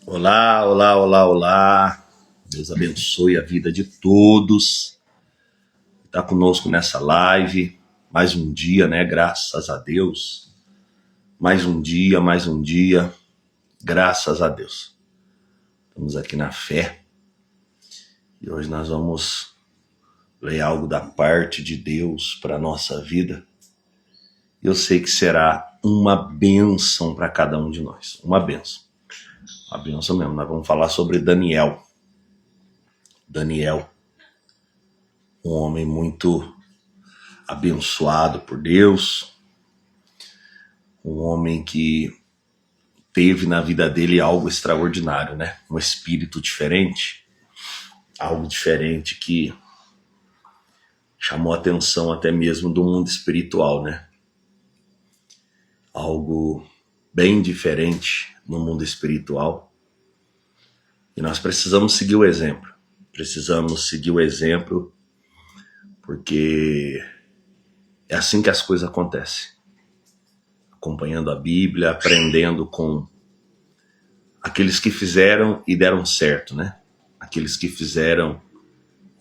Olá, olá, olá, olá. Deus abençoe a vida de todos. Está conosco nessa live. Mais um dia, né? Graças a Deus. Mais um dia, mais um dia. Graças a Deus. Estamos aqui na fé. E hoje nós vamos ler algo da parte de Deus para a nossa vida. Eu sei que será uma bênção para cada um de nós. Uma bênção. Uma bênção mesmo. Nós vamos falar sobre Daniel. Daniel, um homem muito abençoado por Deus, um homem que teve na vida dele algo extraordinário, né? Um espírito diferente, algo diferente que chamou a atenção até mesmo do mundo espiritual, né? Algo bem diferente no mundo espiritual. E nós precisamos seguir o exemplo. Precisamos seguir o exemplo porque é assim que as coisas acontecem. Acompanhando a Bíblia, aprendendo com aqueles que fizeram e deram certo, né? Aqueles que fizeram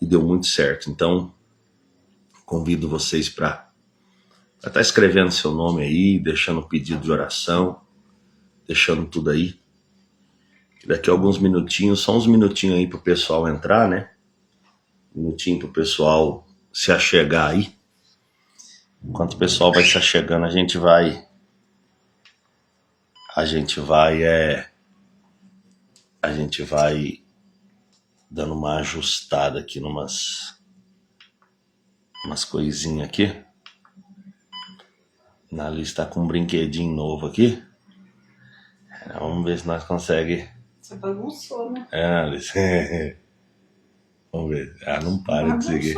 e deu muito certo. Então, convido vocês para estar escrevendo seu nome aí, deixando um pedido de oração, deixando tudo aí. Daqui a alguns minutinhos, só uns minutinhos aí para o pessoal entrar, né? Um minutinho para o pessoal se achegar aí. Enquanto o pessoal vai se achegando, a gente vai dando uma ajustada aqui umas coisinhas aqui. Na lista com um brinquedinho novo aqui. Vamos ver se nós conseguimos. Você bagunçou, né? Alice. Vamos ver. Não para de seguir.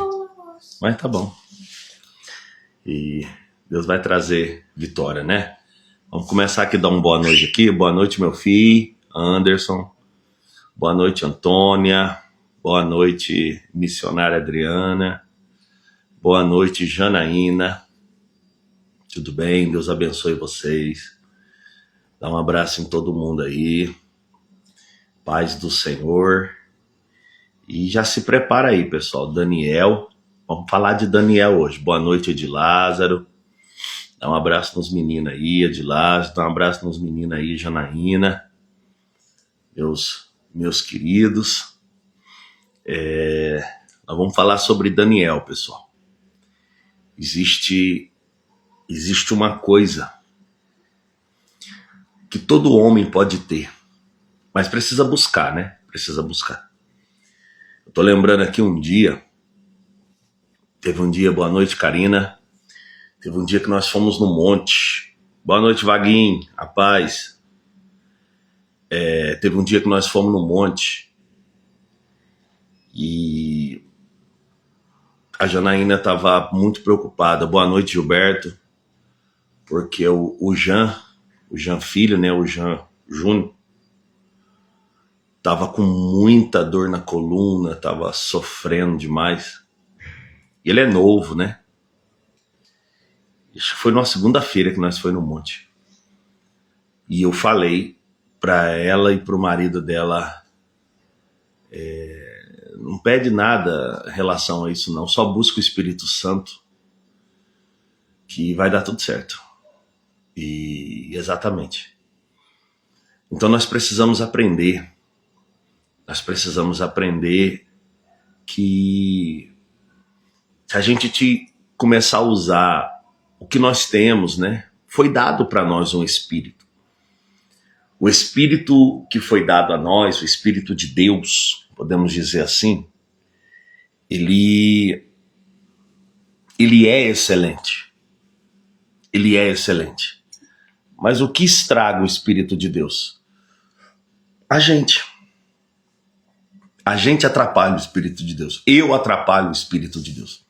Mas tá bom. E Deus vai trazer vitória, né? Vamos começar aqui, dar uma boa noite aqui. Boa noite, meu filho, Anderson. Boa noite, Antônia. Boa noite, missionária Adriana. Boa noite, Janaína. Tudo bem? Deus abençoe vocês. Dá um abraço em todo mundo aí. Paz do Senhor. E já se prepara aí, pessoal. Daniel. Vamos falar de Daniel hoje. Boa noite, de Lázaro. Dá um abraço nos meninos aí, de Lázaro. Dá um abraço nos meninos aí, Janaína. Meus queridos. Nós vamos falar sobre Daniel, pessoal. Existe uma coisa que todo homem pode ter, mas precisa buscar, né? Precisa buscar. Eu tô lembrando aqui teve um dia, boa noite, Karina. Teve um dia que nós fomos no monte. Boa noite, Vaguinho, a paz. Teve um dia que nós fomos no monte e a Janaína estava muito preocupada. Boa noite, Gilberto, porque o Jean filho, né, o Jean Júnior, tava com muita dor na coluna, tava sofrendo demais. E ele é novo, né? Isso foi numa segunda-feira que nós foi no monte. E eu falei para ela e pro marido dela, não pede nada em relação a isso não, só busca o Espírito Santo que vai dar tudo certo. E exatamente. Então nós precisamos aprender que se a gente começar a usar o que nós temos, né? Foi dado para nós um espírito. O espírito que foi dado a nós, o espírito de Deus, podemos dizer assim, ele é excelente. Ele é excelente. Mas o que estraga o espírito de Deus? A gente atrapalha o Espírito de Deus. Eu atrapalho o Espírito de Deus.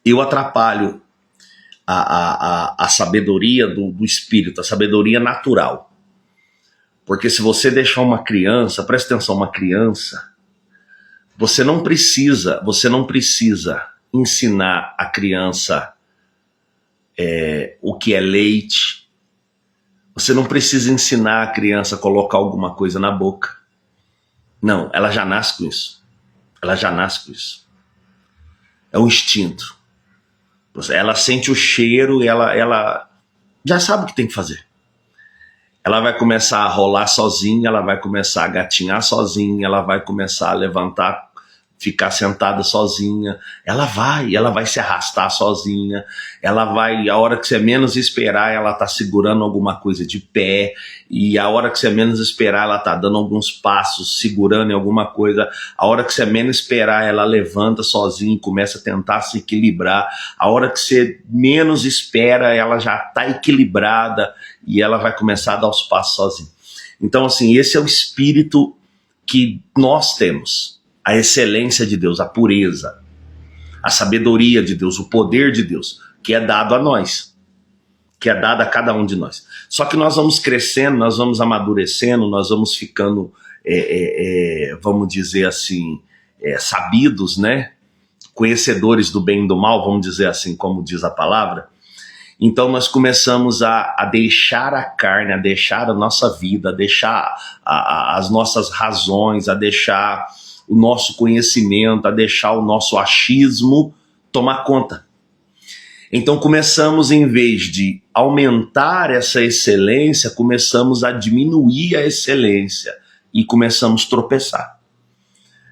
Eu atrapalho a sabedoria do Espírito, a sabedoria natural. Porque se você deixar uma criança, presta atenção, uma criança, você não precisa ensinar a criança o que é leite, Você não precisa ensinar a criança a colocar alguma coisa na boca. Não, ela já nasce com isso. Ela já nasce com isso. É um instinto. Ela sente o cheiro e ela já sabe o que tem que fazer. Ela vai começar a rolar sozinha, ela vai começar a gatinhar sozinha, ela vai começar a levantar, ficar sentada sozinha, ela vai se arrastar sozinha, ela vai, a hora que você menos esperar, ela tá segurando alguma coisa de pé, e a hora que você menos esperar, ela tá dando alguns passos, segurando em alguma coisa, a hora que você menos esperar, ela levanta sozinha e começa a tentar se equilibrar, a hora que você menos espera, ela já tá equilibrada, e ela vai começar a dar os passos sozinha. Então, assim, esse é o espírito que nós temos. A excelência de Deus, a pureza, a sabedoria de Deus, o poder de Deus, que é dado a nós, que é dado a cada um de nós. Só que nós vamos crescendo, nós vamos amadurecendo, nós vamos ficando, vamos dizer assim, sabidos, né? Conhecedores do bem e do mal, vamos dizer assim, como diz a palavra. Então nós começamos a deixar a carne, a deixar a nossa vida, a deixar as nossas razões, a deixar o nosso conhecimento, a deixar o nosso achismo tomar conta. Então começamos, em vez de aumentar essa excelência, começamos a diminuir a excelência e começamos a tropeçar.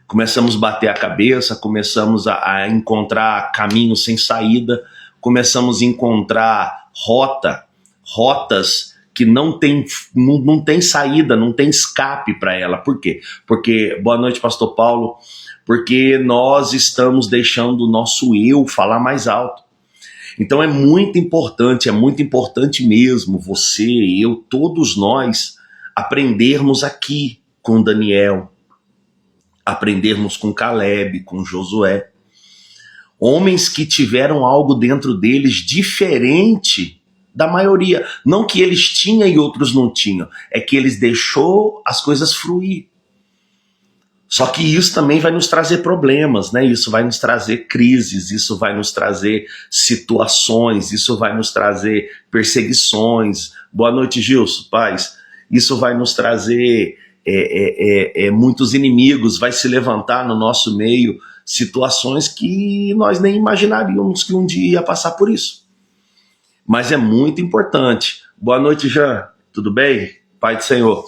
Começamos a bater a cabeça, começamos a encontrar caminhos sem saída, começamos a encontrar rotas que não tem saída, não tem escape para ela. Por quê? Porque, boa noite, pastor Paulo, porque nós estamos deixando o nosso eu falar mais alto. Então é muito importante mesmo, você, eu, todos nós, aprendermos aqui com Daniel, aprendermos com Caleb, com Josué, homens que tiveram algo dentro deles diferente da maioria. Não que eles tinham e outros não tinham, é que eles deixou as coisas fluir. Só que isso também vai nos trazer problemas, né? Isso vai nos trazer crises, isso vai nos trazer situações, isso vai nos trazer perseguições. Boa noite, Gilson, paz. Isso vai nos trazer muitos inimigos, vai se levantar no nosso meio situações que nós nem imaginaríamos que um dia ia passar por isso. Mas é muito importante. Boa noite, Jean. Tudo bem? Pai do Senhor.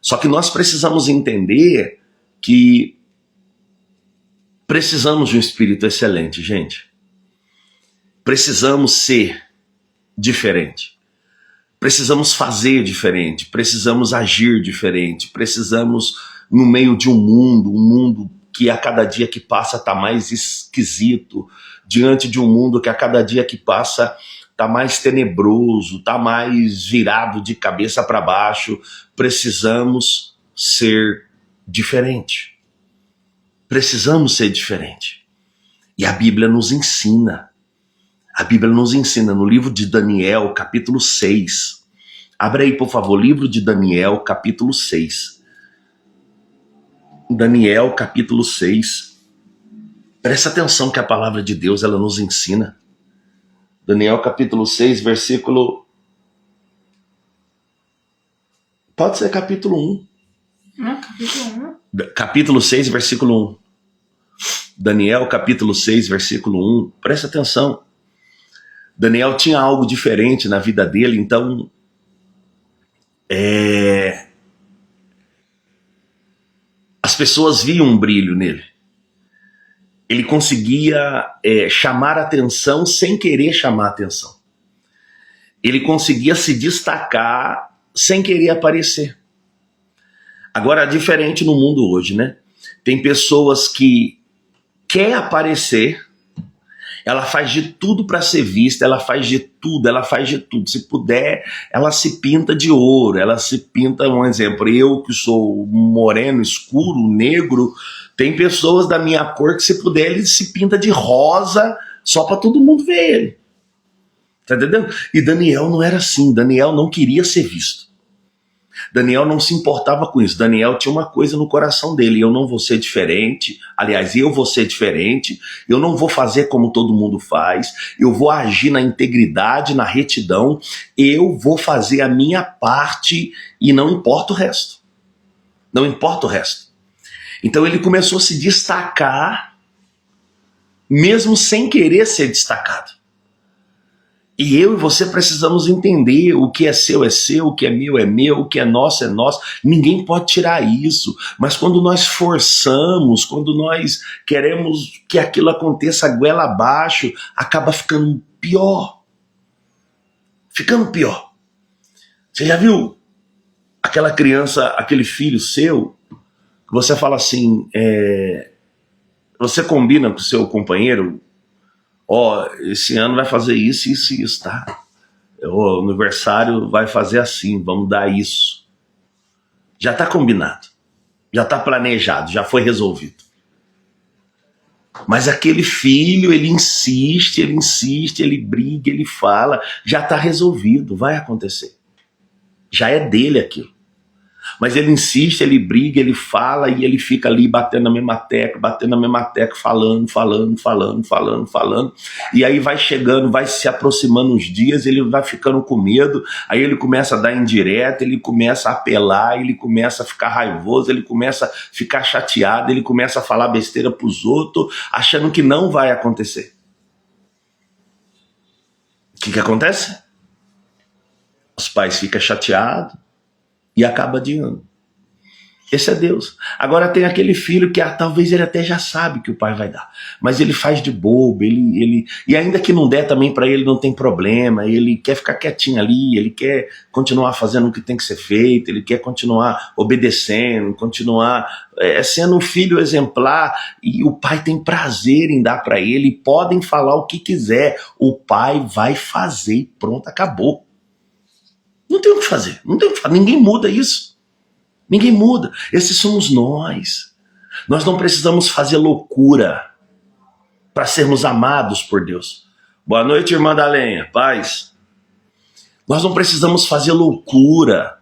Só que nós precisamos entender que precisamos de um espírito excelente, gente. Precisamos ser diferente. Precisamos fazer diferente. Precisamos agir diferente. Precisamos, no meio de um mundo que a cada dia que passa está mais esquisito, diante de um mundo que a cada dia que passa está mais tenebroso, está mais virado de cabeça para baixo. Precisamos ser diferente. Precisamos ser diferente. E a Bíblia nos ensina. A Bíblia nos ensina no livro de Daniel, capítulo 6. Abre aí, por favor, livro de Daniel, capítulo 6. Daniel, capítulo 6. Presta atenção que a palavra de Deus, ela nos ensina. Daniel, capítulo 6, versículo... Pode ser capítulo 1. Não, capítulo 1. Capítulo 6, versículo 1. Daniel, capítulo 6, versículo 1. Presta atenção. Daniel tinha algo diferente na vida dele, então... As pessoas viam um brilho nele. Ele conseguia chamar atenção sem querer chamar atenção. Ele conseguia se destacar sem querer aparecer. Agora, diferente no mundo hoje, né? Tem pessoas que quer aparecer, ela faz de tudo para ser vista, ela faz de tudo. Se puder, ela se pinta de ouro, ela se pinta, um exemplo, eu que sou moreno, escuro, negro, tem pessoas da minha cor que se puder, ele se pinta de rosa só para todo mundo ver ele. Tá entendendo? E Daniel não era assim, Daniel não queria ser visto. Daniel não se importava com isso. Daniel tinha uma coisa no coração dele: eu não vou ser diferente. Aliás, eu vou ser diferente. Eu não vou fazer como todo mundo faz. Eu vou agir na integridade, na retidão. Eu vou fazer a minha parte e não importa o resto. Não importa o resto. Então ele começou a se destacar, mesmo sem querer ser destacado. E eu e você precisamos entender: o que é seu, o que é meu, o que é nosso. Ninguém pode tirar isso. Mas quando nós forçamos, quando nós queremos que aquilo aconteça goela abaixo, acaba ficando pior. Ficando pior. Você já viu aquela criança, aquele filho seu, que você fala assim, você combina com o seu companheiro: esse ano vai fazer isso, isso e isso, tá? O aniversário vai fazer assim, vamos dar isso. Já tá combinado, já tá planejado, já foi resolvido. Mas aquele filho, ele insiste, ele briga, ele fala, já tá resolvido, vai acontecer. Já é dele aquilo. Mas ele insiste, ele briga, ele fala e ele fica ali batendo na mesma tecla, falando. E aí vai chegando, vai se aproximando uns dias, ele vai ficando com medo, aí ele começa a dar indireta, ele começa a apelar, ele começa a ficar raivoso, ele começa a ficar chateado, ele começa a falar besteira pros outros, achando que não vai acontecer. O que acontece? Os pais ficam chateados e acaba adiando. Esse é Deus. Agora tem aquele filho que talvez ele até já sabe que o pai vai dar, mas ele faz de bobo, e ainda que não der também para ele, não tem problema, ele quer ficar quietinho ali, ele quer continuar fazendo o que tem que ser feito, ele quer continuar obedecendo, continuar sendo um filho exemplar, e o pai tem prazer em dar para ele, e podem falar o que quiser, o pai vai fazer e pronto, acabou. Não tem o que fazer, ninguém muda isso. Ninguém muda. Esses somos nós. Nós não precisamos fazer loucura para sermos amados por Deus. Boa noite, irmã da lenha. Paz. Nós não precisamos fazer loucura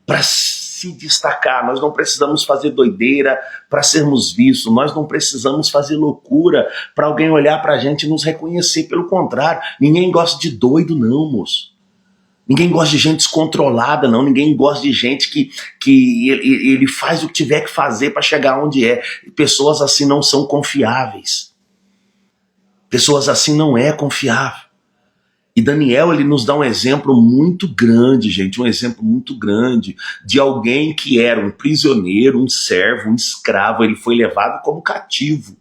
para se destacar. Nós não precisamos fazer doideira para sermos vistos. Nós não precisamos fazer loucura para alguém olhar para a gente e nos reconhecer. Pelo contrário, ninguém gosta de doido não, moço. Ninguém gosta de gente descontrolada, não. Ninguém gosta de gente que ele faz o que tiver que fazer para chegar onde é. Pessoas assim não são confiáveis. Pessoas assim não é confiável. E Daniel, ele nos dá um exemplo muito grande, gente. Um exemplo muito grande de alguém que era um prisioneiro, um servo, um escravo. Ele foi levado como cativo.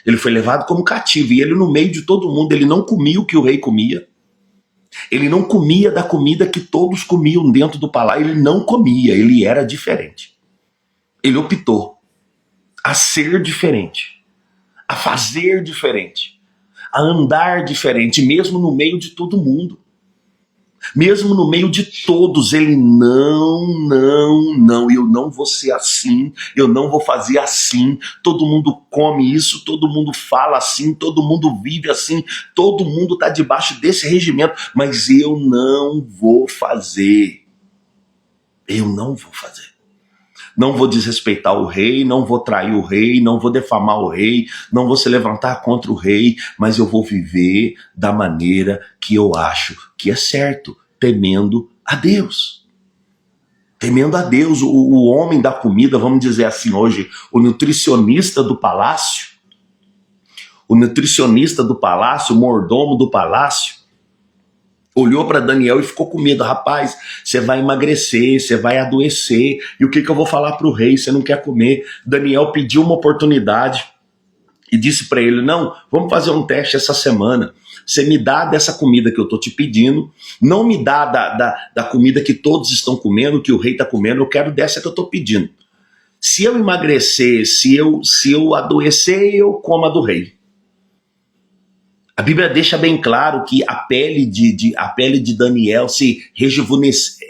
Ele foi levado como cativo. E ele, no meio de todo mundo, ele não comia o que o rei comia. Ele não comia da comida que todos comiam dentro do palácio. Ele não comia, ele era diferente. Ele optou a ser diferente, a fazer diferente, a andar diferente, mesmo no meio de todo mundo. Mesmo no meio de todos, ele não, eu não vou ser assim, eu não vou fazer assim, todo mundo come isso, todo mundo fala assim, todo mundo vive assim, todo mundo está debaixo desse regimento, mas eu não vou fazer. Eu não vou fazer. Não vou desrespeitar o rei, não vou trair o rei, não vou defamar o rei, não vou se levantar contra o rei, mas eu vou viver da maneira que eu acho que é certo, temendo a Deus. Temendo a Deus, o homem da comida, vamos dizer assim hoje, o nutricionista do palácio, o mordomo do palácio, olhou para Daniel e ficou com medo. Rapaz, você vai emagrecer, você vai adoecer. E o que eu vou falar para o rei? Você não quer comer. Daniel pediu uma oportunidade e disse para ele: não, vamos fazer um teste essa semana. Você me dá dessa comida que eu estou te pedindo. Não me dá da comida que todos estão comendo, que o rei está comendo. Eu quero dessa que eu estou pedindo. Se eu emagrecer, se eu adoecer, eu como a do rei. A Bíblia deixa bem claro que a pele de Daniel se rejuvenesceu.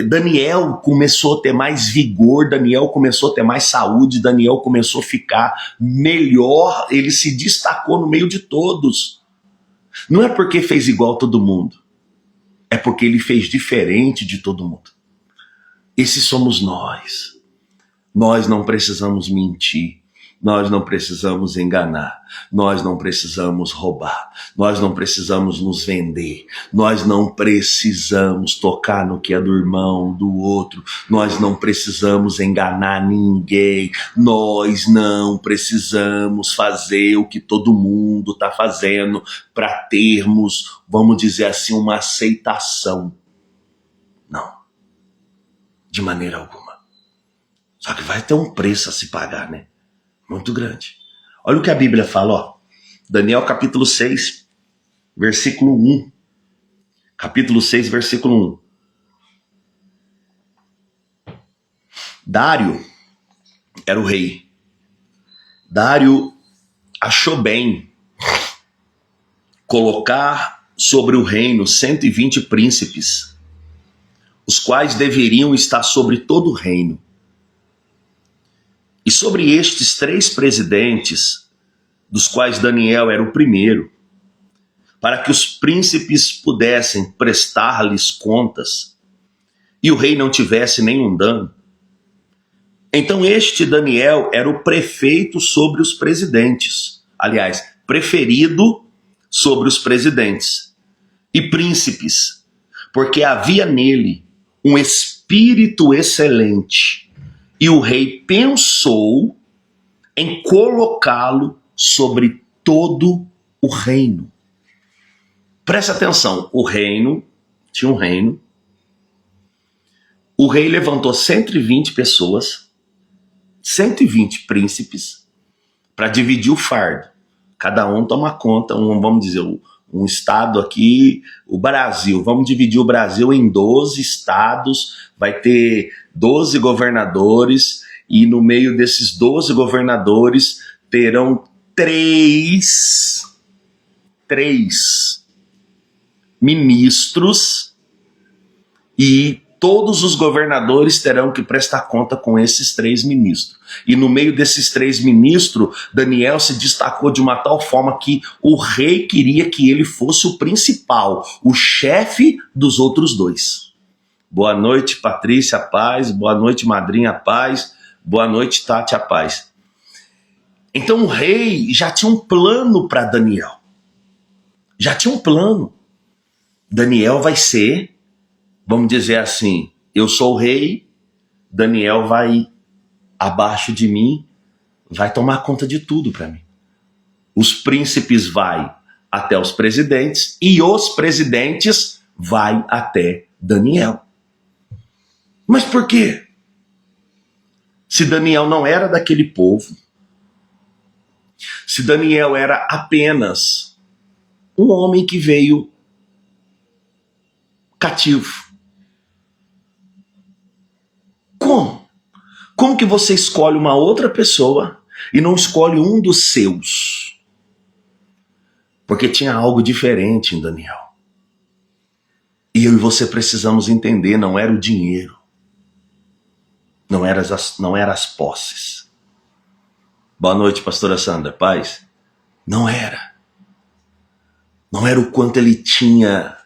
Daniel começou a ter mais vigor, Daniel começou a ter mais saúde, Daniel começou a ficar melhor, ele se destacou no meio de todos. Não é porque fez igual todo mundo. É porque ele fez diferente de todo mundo. Esses somos nós. Nós não precisamos mentir. Nós não precisamos enganar. Nós não precisamos roubar. Nós não precisamos nos vender. Nós não precisamos tocar no que é do irmão, do outro. Nós não precisamos enganar ninguém. Nós não precisamos fazer o que todo mundo está fazendo para termos, vamos dizer assim, uma aceitação. Não. De maneira alguma. Só que vai ter um preço a se pagar, né? Muito grande. Olha o que a Bíblia fala, ó. Daniel capítulo 6, versículo 1. Capítulo 6, versículo 1. Dário era o rei. Dário achou bem colocar sobre o reino 120 príncipes, os quais deveriam estar sobre todo o reino. E sobre estes 3 presidentes, dos quais Daniel era o primeiro, para que os príncipes pudessem prestar-lhes contas e o rei não tivesse nenhum dano. Então este Daniel era o prefeito sobre os presidentes, aliás, preferido sobre os presidentes e príncipes, porque havia nele um espírito excelente. E o rei pensou em colocá-lo sobre todo o reino. Presta atenção, o reino, tinha um reino. O rei levantou 120 pessoas, 120 príncipes, para dividir o fardo. Cada um toma conta, vamos dizer, um estado aqui, o Brasil. Vamos dividir o Brasil em 12 estados, vai ter 12 governadores, e no meio desses 12 governadores terão três ministros, e todos os governadores terão que prestar conta com esses 3 ministros. E no meio desses 3 ministros, Daniel se destacou de uma tal forma que o rei queria que ele fosse o principal, o chefe dos outros 2. Boa noite, Patrícia, paz. Boa noite, madrinha, paz. Boa noite, Tati, a paz. Então o rei já tinha um plano para Daniel. Já tinha um plano. Daniel vai ser, vamos dizer assim, eu sou o rei, Daniel vai abaixo de mim, vai tomar conta de tudo para mim. Os príncipes vai até os presidentes e os presidentes vai até Daniel. Mas por quê? Se Daniel não era daquele povo, se Daniel era apenas um homem que veio cativo, como? Como que você escolhe uma outra pessoa e não escolhe um dos seus? Porque tinha algo diferente em Daniel. E eu e você precisamos entender, não era o dinheiro. Não eram as posses. Boa noite, pastora Sandra, paz? Não era. Não era o quanto ele tinha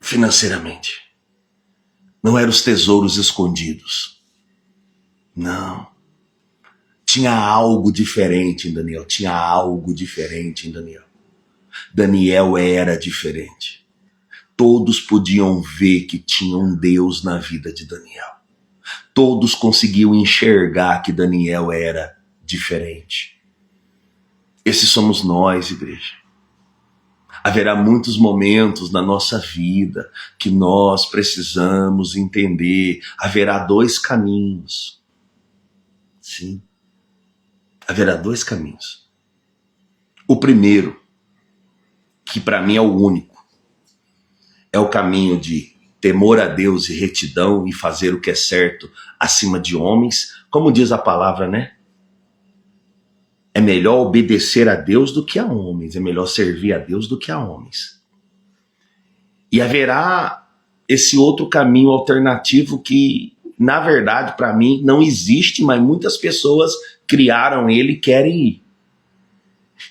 financeiramente. Não eram os tesouros escondidos. Não. Tinha algo diferente em Daniel. Tinha algo diferente em Daniel. Daniel era diferente. Todos podiam ver que tinha um Deus na vida de Daniel. Todos conseguiam enxergar que Daniel era diferente. Esses somos nós, igreja. Haverá muitos momentos na nossa vida que nós precisamos entender. Haverá 2 caminhos. Sim. Haverá 2 caminhos. O primeiro, que para mim é o único, é o caminho de temor a Deus e retidão e fazer o que é certo acima de homens. Como diz a palavra, né? É melhor obedecer a Deus do que a homens. É melhor servir a Deus do que a homens. E haverá esse outro caminho alternativo que, na verdade, para mim, não existe, mas muitas pessoas criaram ele e querem ir.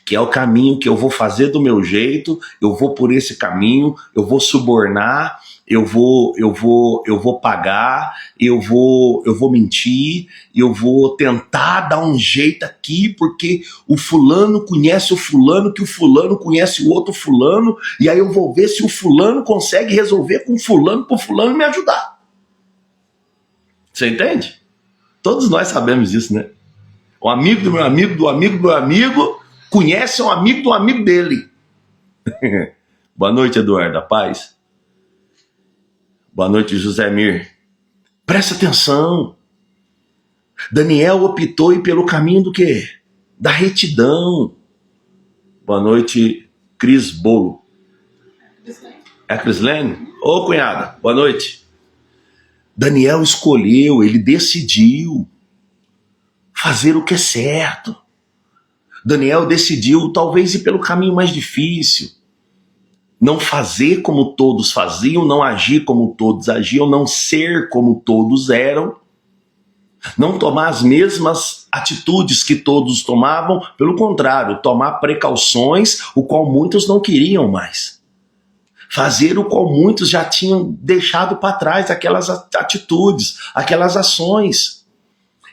que é o caminho que eu vou fazer do meu jeito, eu vou por esse caminho, eu vou subornar, eu vou pagar, eu vou mentir, eu vou tentar dar um jeito aqui, porque o fulano conhece o fulano, que o fulano conhece o outro fulano, e aí eu vou ver se o fulano consegue resolver com o fulano, para o fulano me ajudar. Você entende? Todos nós sabemos disso, né? O amigo do meu amigo, do amigo do meu amigo, conhece um amigo do amigo dele. Boa noite, Eduardo, a paz. Boa noite, José Mir. Presta atenção. Daniel optou pelo caminho do quê? Da retidão. Boa noite, Cris Bolo. É a Crislene? Ô, cunhada, boa noite. Daniel escolheu, ele decidiu fazer o que é certo. Daniel decidiu talvez ir pelo caminho mais difícil. Não fazer como todos faziam, não agir como todos agiam, não ser como todos eram, não tomar as mesmas atitudes que todos tomavam, pelo contrário, tomar precauções, o qual muitos não queriam mais. Fazer o qual muitos já tinham deixado para trás, aquelas atitudes, aquelas ações.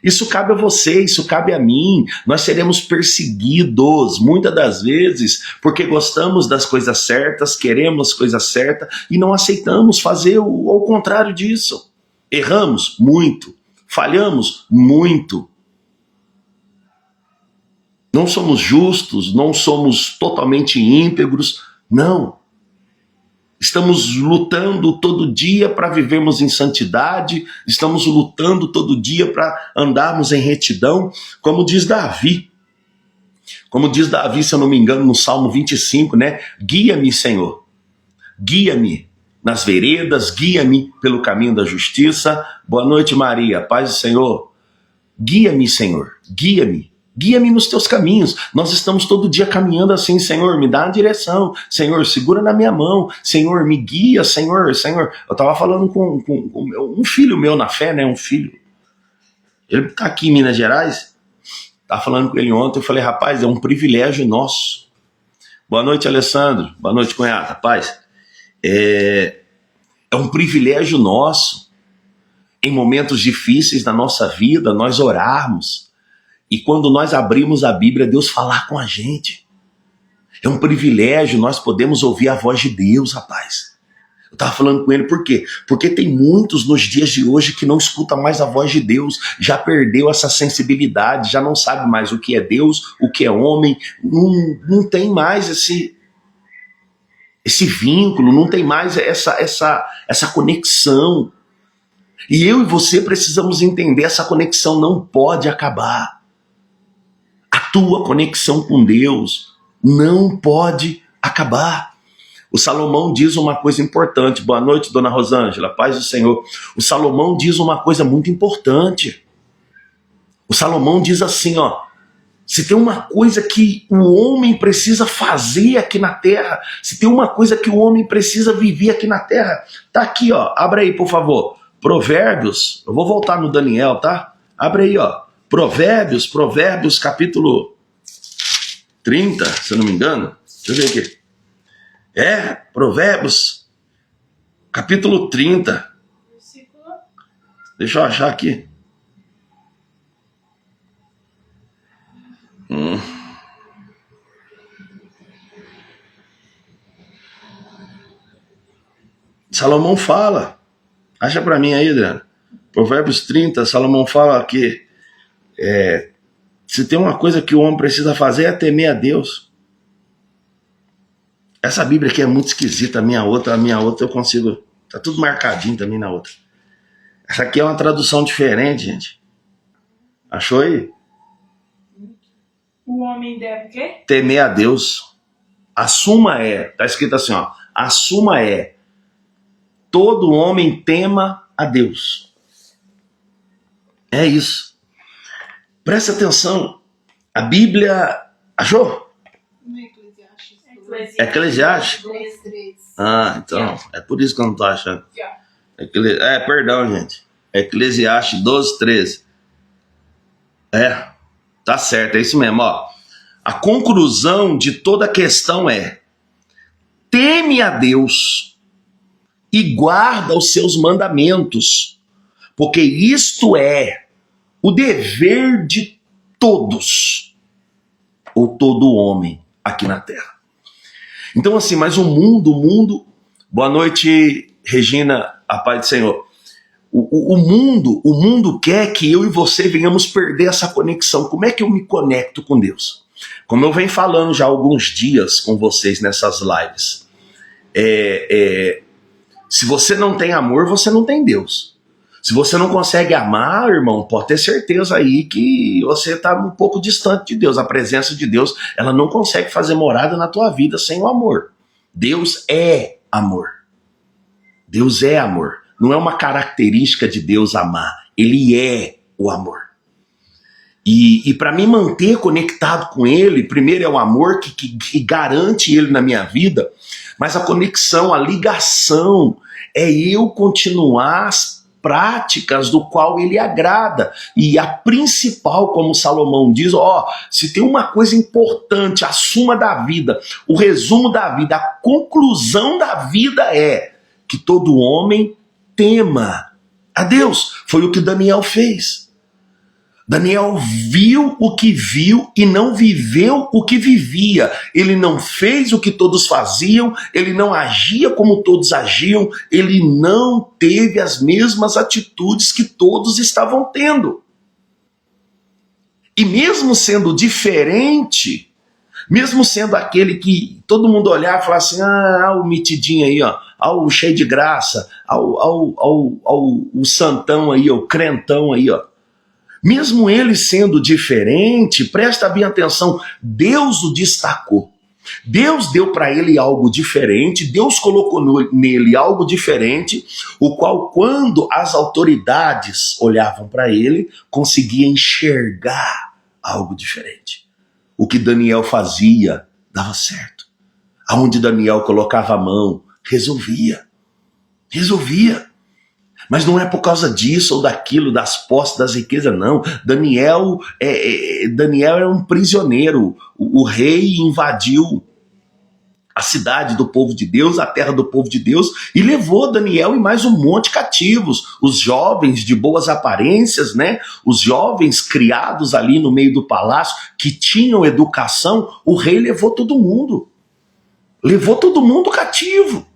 Isso cabe a você, isso cabe a mim. Nós seremos perseguidos, muitas das vezes, porque gostamos das coisas certas, queremos as coisas certas e não aceitamos fazer o contrário disso. Erramos muito, falhamos muito. Não somos justos, não somos totalmente íntegros, não. Estamos lutando todo dia para vivermos em santidade, estamos lutando todo dia para andarmos em retidão, como diz Davi. Como diz Davi, se eu não me engano, no Salmo 25, né? Guia-me, Senhor, guia-me nas veredas, guia-me pelo caminho da justiça. Boa noite, Maria, paz do Senhor. Guia-me, Senhor, guia-me. Guia-me nos teus caminhos. Nós estamos todo dia caminhando assim, Senhor, me dá uma direção. Senhor, segura na minha mão. Senhor, me guia, Senhor. Eu estava falando com um filho meu na fé, né? Um filho. Ele está aqui em Minas Gerais. Estava falando com ele ontem. Eu falei, rapaz, é um privilégio nosso. Boa noite, Alessandro. Boa noite, cunhada. Rapaz, é um privilégio nosso, em momentos difíceis da nossa vida, nós orarmos. E quando nós abrimos a Bíblia, Deus falar com a gente. É um privilégio, nós podemos ouvir a voz de Deus, rapaz. Eu estava falando com ele, por quê? Porque tem muitos nos dias de hoje que não escutam mais a voz de Deus, já perdeu essa sensibilidade, já não sabe mais o que é Deus, o que é homem, não tem mais esse vínculo, não tem mais essa conexão. E eu e você precisamos entender, essa conexão não pode acabar. A tua conexão com Deus não pode acabar. O Salomão diz uma coisa importante. Boa noite, dona Rosângela, paz do Senhor. O Salomão diz uma coisa muito importante. O Salomão diz assim, ó, se tem uma coisa que o homem precisa fazer aqui na terra, se tem uma coisa que o homem precisa viver aqui na terra, tá aqui, ó, abre aí, por favor. Provérbios, eu vou voltar no Daniel, tá? Abre aí, ó. Provérbios, capítulo 30, se eu não me engano. Deixa eu ver aqui. Provérbios, capítulo 30. Deixa eu achar aqui. Salomão fala. Acha pra mim aí, Adriano. Provérbios 30, Salomão fala que se tem uma coisa que o homem precisa fazer é temer a Deus. Essa Bíblia aqui é muito esquisita, a minha outra eu consigo... Tá tudo marcadinho também na outra. Essa aqui é uma tradução diferente, gente. Achou aí? O homem deve o quê? Temer a Deus. A suma tá escrito assim, ó. A suma todo homem tema a Deus. É isso. Presta atenção. A Bíblia... Achou? Eclesiastes. Então. É por isso que eu não estou achando. Perdão, gente. Eclesiastes 12:13. Tá certo, é isso mesmo, ó. A conclusão de toda a questão é: teme a Deus e guarda os seus mandamentos, porque isto é o dever de todos, ou todo homem aqui na Terra. Então assim, mas o mundo, boa noite Regina, a paz do Senhor. O mundo quer que eu e você venhamos perder essa conexão. Como é que eu me conecto com Deus? Como eu venho falando já há alguns dias com vocês nessas lives, se você não tem amor, você não tem Deus. Se você não consegue amar, irmão, pode ter certeza aí que você está um pouco distante de Deus. A presença de Deus, ela não consegue fazer morada na tua vida sem o amor. Deus é amor. Deus é amor. Não é uma característica de Deus amar. Ele é o amor. E para me manter conectado com Ele, primeiro é o amor que garante Ele na minha vida, mas a conexão, a ligação, é eu continuar as práticas do qual Ele agrada. E a principal, como Salomão diz, se tem uma coisa importante, a suma da vida, o resumo da vida, a conclusão da vida é que todo homem tema a Deus. Foi o que Daniel fez. Daniel viu o que viu e não viveu o que vivia. Ele não fez o que todos faziam, ele não agia como todos agiam, ele não teve as mesmas atitudes que todos estavam tendo. E mesmo sendo diferente, mesmo sendo aquele que todo mundo olhar e falar assim, o metidinho aí, o cheio de graça, o santão aí, o crentão aí, mesmo ele sendo diferente, presta bem atenção, Deus o destacou. Deus deu para ele algo diferente, Deus colocou nele algo diferente, o qual, quando as autoridades olhavam para ele, conseguia enxergar algo diferente. O que Daniel fazia dava certo. Aonde Daniel colocava a mão, resolvia. Mas não é por causa disso ou daquilo, das posses, das riquezas, não. Daniel é um prisioneiro. O rei invadiu a cidade do povo de Deus, a terra do povo de Deus, e levou Daniel e mais um monte cativos. Os jovens de boas aparências, né? Os jovens criados ali no meio do palácio, que tinham educação, o rei levou todo mundo. Levou todo mundo cativo.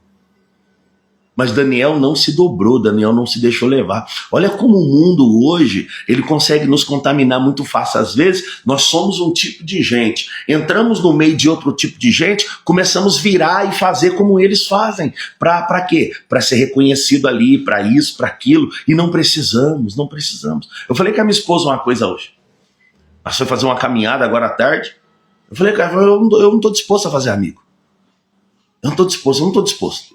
Mas Daniel não se dobrou, Daniel não se deixou levar. Olha como o mundo hoje, ele consegue nos contaminar muito fácil. Às vezes, nós somos um tipo de gente, entramos no meio de outro tipo de gente, começamos a virar e fazer como eles fazem. Para quê? Para ser reconhecido ali, para isso, para aquilo. E não precisamos. Eu falei com a minha esposa uma coisa hoje. Nós fomos fazer uma caminhada agora à tarde. Eu falei, cara, eu não estou disposto a fazer amigo. Eu não estou disposto.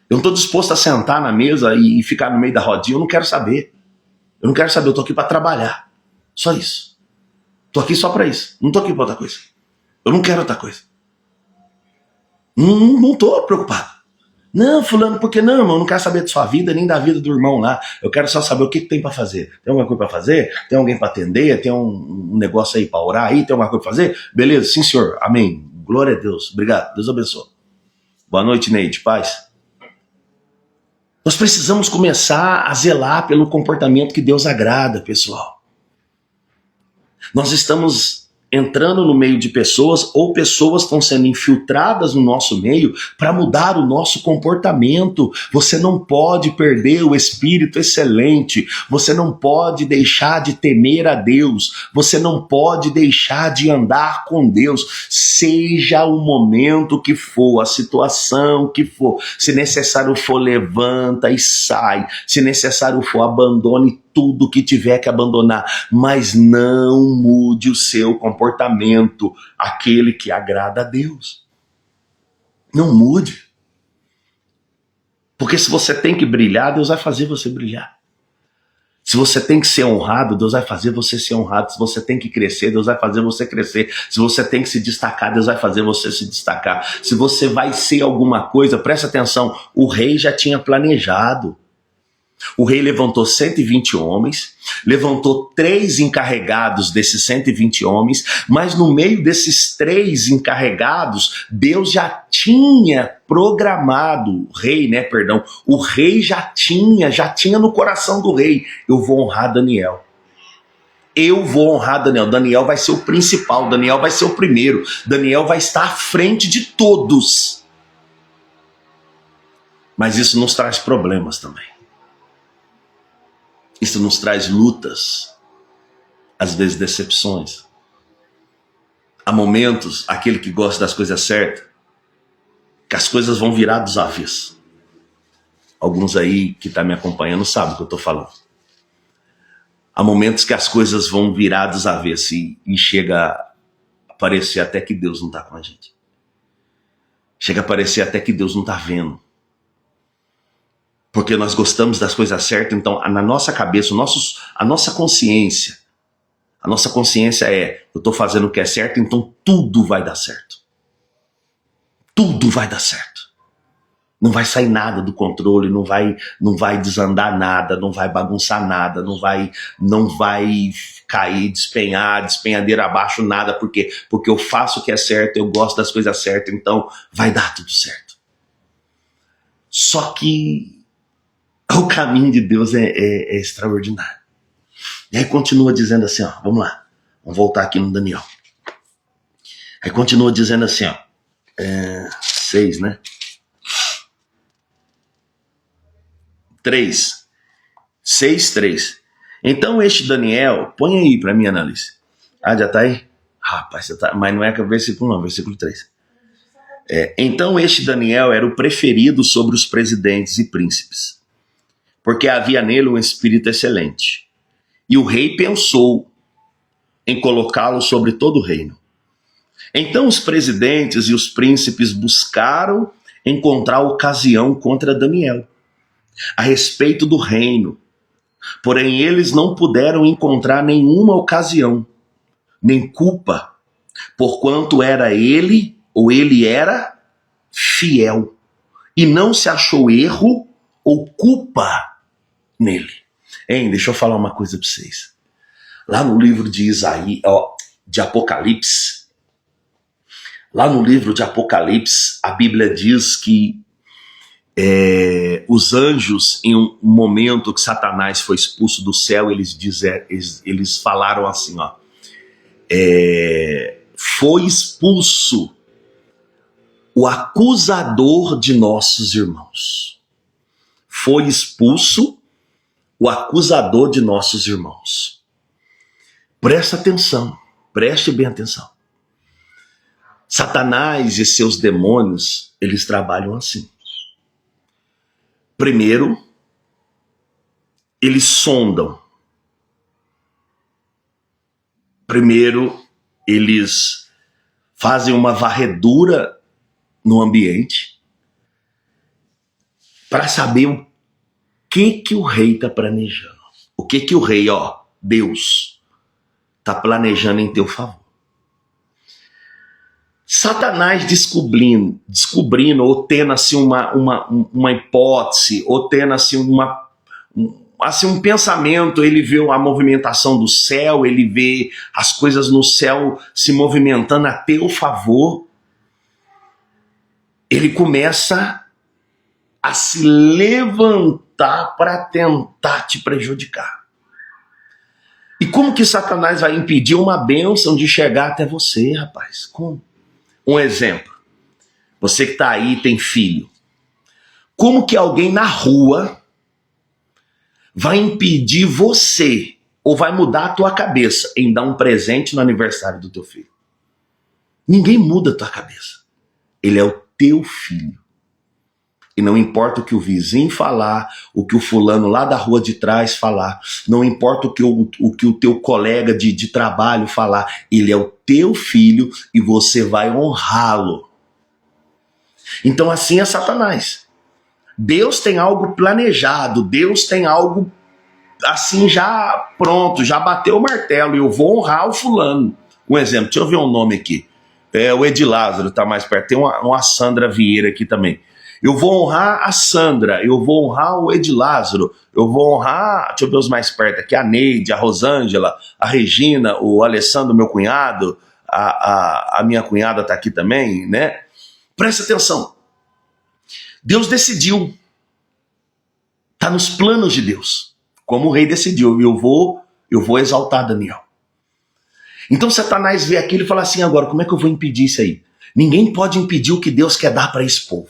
Eu não estou disposto a sentar na mesa e ficar no meio da rodinha. Eu não quero saber. Eu estou aqui para trabalhar. Só isso. Estou aqui só para isso. Não estou aqui para outra coisa. Eu não quero outra coisa. Não estou preocupado. Não, fulano, por que não, irmão? Eu não quero saber de sua vida, nem da vida do irmão lá. Eu quero só saber o que tem para fazer. Tem alguma coisa para fazer? Tem alguém para atender? Tem um negócio aí para orar aí? Tem alguma coisa para fazer? Beleza, sim, senhor. Amém. Glória a Deus. Obrigado. Deus abençoe. Boa noite, Neide. Paz. Nós precisamos começar a zelar pelo comportamento que Deus agrada, pessoal. Nós estamos entrando no meio de pessoas, ou pessoas estão sendo infiltradas no nosso meio para mudar o nosso comportamento. Você não pode perder o espírito excelente, você não pode deixar de temer a Deus, você não pode deixar de andar com Deus, seja o momento que for, a situação que for. Se necessário for, levanta e sai. Se necessário for, abandone tudo que tiver que abandonar, mas não mude o seu comportamento, aquele que agrada a Deus. Não mude. Porque se você tem que brilhar, Deus vai fazer você brilhar. Se você tem que ser honrado, Deus vai fazer você ser honrado. Se você tem que crescer, Deus vai fazer você crescer. Se você tem que se destacar, Deus vai fazer você se destacar. Se você vai ser alguma coisa, presta atenção, o rei já tinha planejado. O rei levantou 120 homens, levantou 3 encarregados desses 120 homens, mas no meio desses 3 encarregados, Deus já tinha programado, o rei já tinha no coração do rei, eu vou honrar Daniel. Daniel vai ser o principal, Daniel vai ser o primeiro, Daniel vai estar à frente de todos. Mas isso nos traz problemas também. Isso nos traz lutas, às vezes decepções. Há momentos, aquele que gosta das coisas certas, que as coisas vão virar dos avessos. Alguns aí que estão me acompanhando sabem o que eu estou falando. Há momentos que as coisas vão virar dos avessos e chega a parecer até que Deus não está com a gente. Chega a parecer até que Deus não está vendo. Porque nós gostamos das coisas certas, então na nossa cabeça, a nossa consciência é, eu estou fazendo o que é certo, então tudo vai dar certo. Tudo vai dar certo. Não vai sair nada do controle, não vai desandar nada, não vai bagunçar nada, não vai cair, despenhadeira abaixo, nada, porque eu faço o que é certo, eu gosto das coisas certas, então vai dar tudo certo. Só que o caminho de Deus é extraordinário. E aí continua dizendo assim, ó, vamos lá, vamos voltar aqui no Daniel. Aí continua dizendo assim, ó, 6, né? 3. 6:3. Então este Daniel, põe aí para mim, Annalise. Já tá aí? Rapaz, mas não é que é o versículo não, versículo 3. Então este Daniel era o preferido sobre os presidentes e príncipes, porque havia nele um espírito excelente. E o rei pensou em colocá-lo sobre todo o reino. Então os presidentes e os príncipes buscaram encontrar ocasião contra Daniel a respeito do reino. Porém, eles não puderam encontrar nenhuma ocasião, nem culpa, porquanto era ele, ou ele era, fiel, e não se achou erro ou culpa nele. Deixa eu falar uma coisa para vocês. Lá no livro de de Apocalipse, a Bíblia diz que os anjos, em um momento que Satanás foi expulso do céu, eles falaram assim, ó, foi expulso o acusador de nossos irmãos. Foi expulso o acusador de nossos irmãos. Presta atenção, preste bem atenção. Satanás e seus demônios, eles trabalham assim. Primeiro, eles sondam. Primeiro, eles fazem uma varredura no ambiente para saber o que o rei está planejando. O que o rei, Deus, está planejando em teu favor. Satanás descobrindo ou tendo assim uma hipótese, ou tendo assim um pensamento, ele vê a movimentação do céu, ele vê as coisas no céu se movimentando a teu favor, ele começa a se levantar para tentar te prejudicar. E como que Satanás vai impedir uma bênção de chegar até você, rapaz? Como? Um exemplo, você que está aí e tem filho. Como que alguém na rua vai impedir você, ou vai mudar a tua cabeça em dar um presente no aniversário do teu filho? Ninguém muda a tua cabeça. Ele é o teu filho. E não importa o que o vizinho falar, o que o fulano lá da rua de trás falar, não importa o que o teu colega de trabalho falar, ele é o teu filho e você vai honrá-lo. Então assim é Satanás. Deus tem algo planejado, Deus tem algo assim já pronto, já bateu o martelo, e eu vou honrar o fulano. Um exemplo, deixa eu ver um nome aqui. O Edi Lázaro está mais perto, tem uma Sandra Vieira aqui também. Eu vou honrar a Sandra, eu vou honrar o Edilázaro, eu vou honrar, deixa eu ver os mais perto aqui, a Neide, a Rosângela, a Regina, o Alessandro, meu cunhado, a minha cunhada está aqui também, né? Presta atenção. Deus decidiu. Está nos planos de Deus. Como o rei decidiu, eu vou exaltar Daniel. Então Satanás vê aquilo e fala assim, agora, como é que eu vou impedir isso aí? Ninguém pode impedir o que Deus quer dar para esse povo.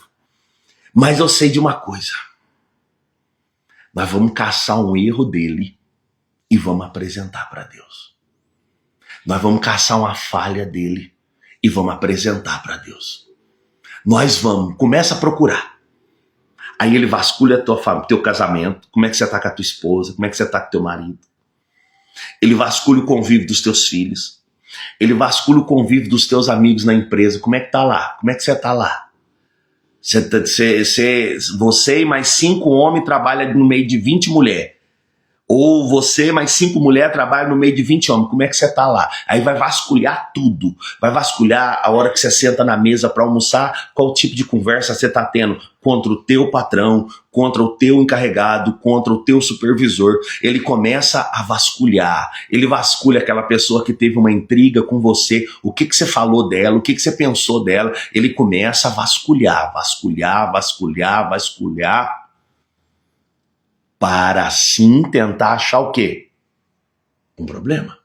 Mas eu sei de uma coisa. Nós vamos caçar um erro dele e vamos apresentar para Deus. Nós vamos caçar uma falha dele e vamos apresentar para Deus. Nós vamos, começa a procurar. Aí ele vasculha teu casamento, como é que você está com a tua esposa, como é que você está com o teu marido. Ele vasculha o convívio dos teus filhos. Ele vasculha o convívio dos teus amigos na empresa. Como é que tá lá? Como é que você tá lá? Você e mais 5 homens trabalham no meio de 20 mulheres. Ou você mais 5 mulheres trabalham no meio de 20 homens. Como é que você tá lá? Aí vai vasculhar tudo. Vai vasculhar a hora que você senta na mesa para almoçar, qual tipo de conversa você tá tendo contra o teu patrão, contra o teu encarregado, contra o teu supervisor. Ele começa a vasculhar. Ele vasculha aquela pessoa que teve uma intriga com você. O que você falou dela? O que você pensou dela? Ele começa a vasculhar, vasculhar, vasculhar, vasculhar. Para assim tentar achar o quê? Um problema.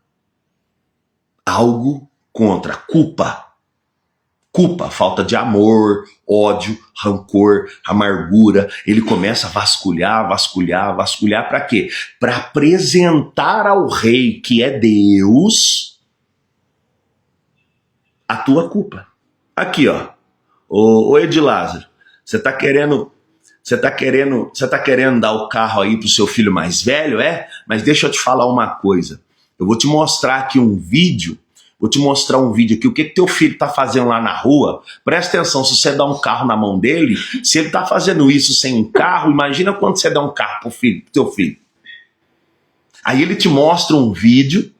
Algo contra culpa. Culpa, falta de amor, ódio, rancor, amargura. Ele começa a vasculhar, vasculhar, vasculhar para quê? Para apresentar ao rei, que é Deus, a tua culpa. Aqui, ó. Ô Edilázaro, você tá querendo dar o carro aí pro seu filho mais velho, é? Mas deixa eu te falar uma coisa. Eu vou te mostrar aqui um vídeo. Vou te mostrar um vídeo aqui. O que teu filho tá fazendo lá na rua? Presta atenção, se você dá um carro na mão dele, se ele tá fazendo isso sem um carro, imagina quando você dá um carro pro teu filho. Aí ele te mostra um vídeo.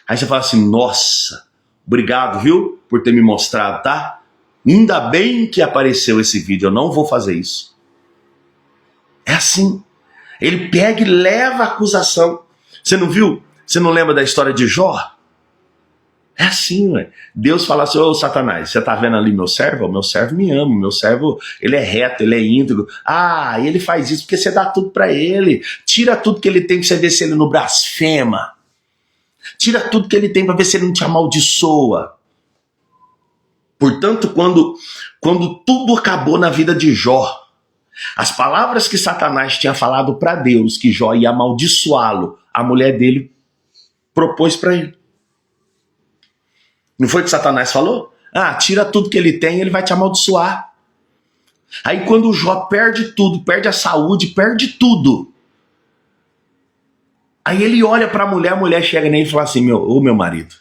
Aí você fala assim, nossa, obrigado, viu, por ter me mostrado, tá? Ainda bem que apareceu esse vídeo, eu não vou fazer isso. É assim. Ele pega e leva a acusação. Você não viu? Você não lembra da história de Jó? É assim, ué. Deus fala assim, ô Satanás, você tá vendo ali meu servo? O meu servo me ama, meu servo, ele é reto, ele é íntegro. Ah, ele faz isso porque você dá tudo pra ele. Tira tudo que ele tem pra você ver se ele não blasfema. Tira tudo que ele tem pra ver se ele não te amaldiçoa. Portanto, quando tudo acabou na vida de Jó, as palavras que Satanás tinha falado para Deus, que Jó ia amaldiçoá-lo, a mulher dele propôs para ele. Não foi o que Satanás falou? Ah, tira tudo que ele tem, ele vai te amaldiçoar. Aí quando Jó perde tudo, perde a saúde, perde tudo. Aí ele olha para a mulher chega nele e fala assim, ô meu marido,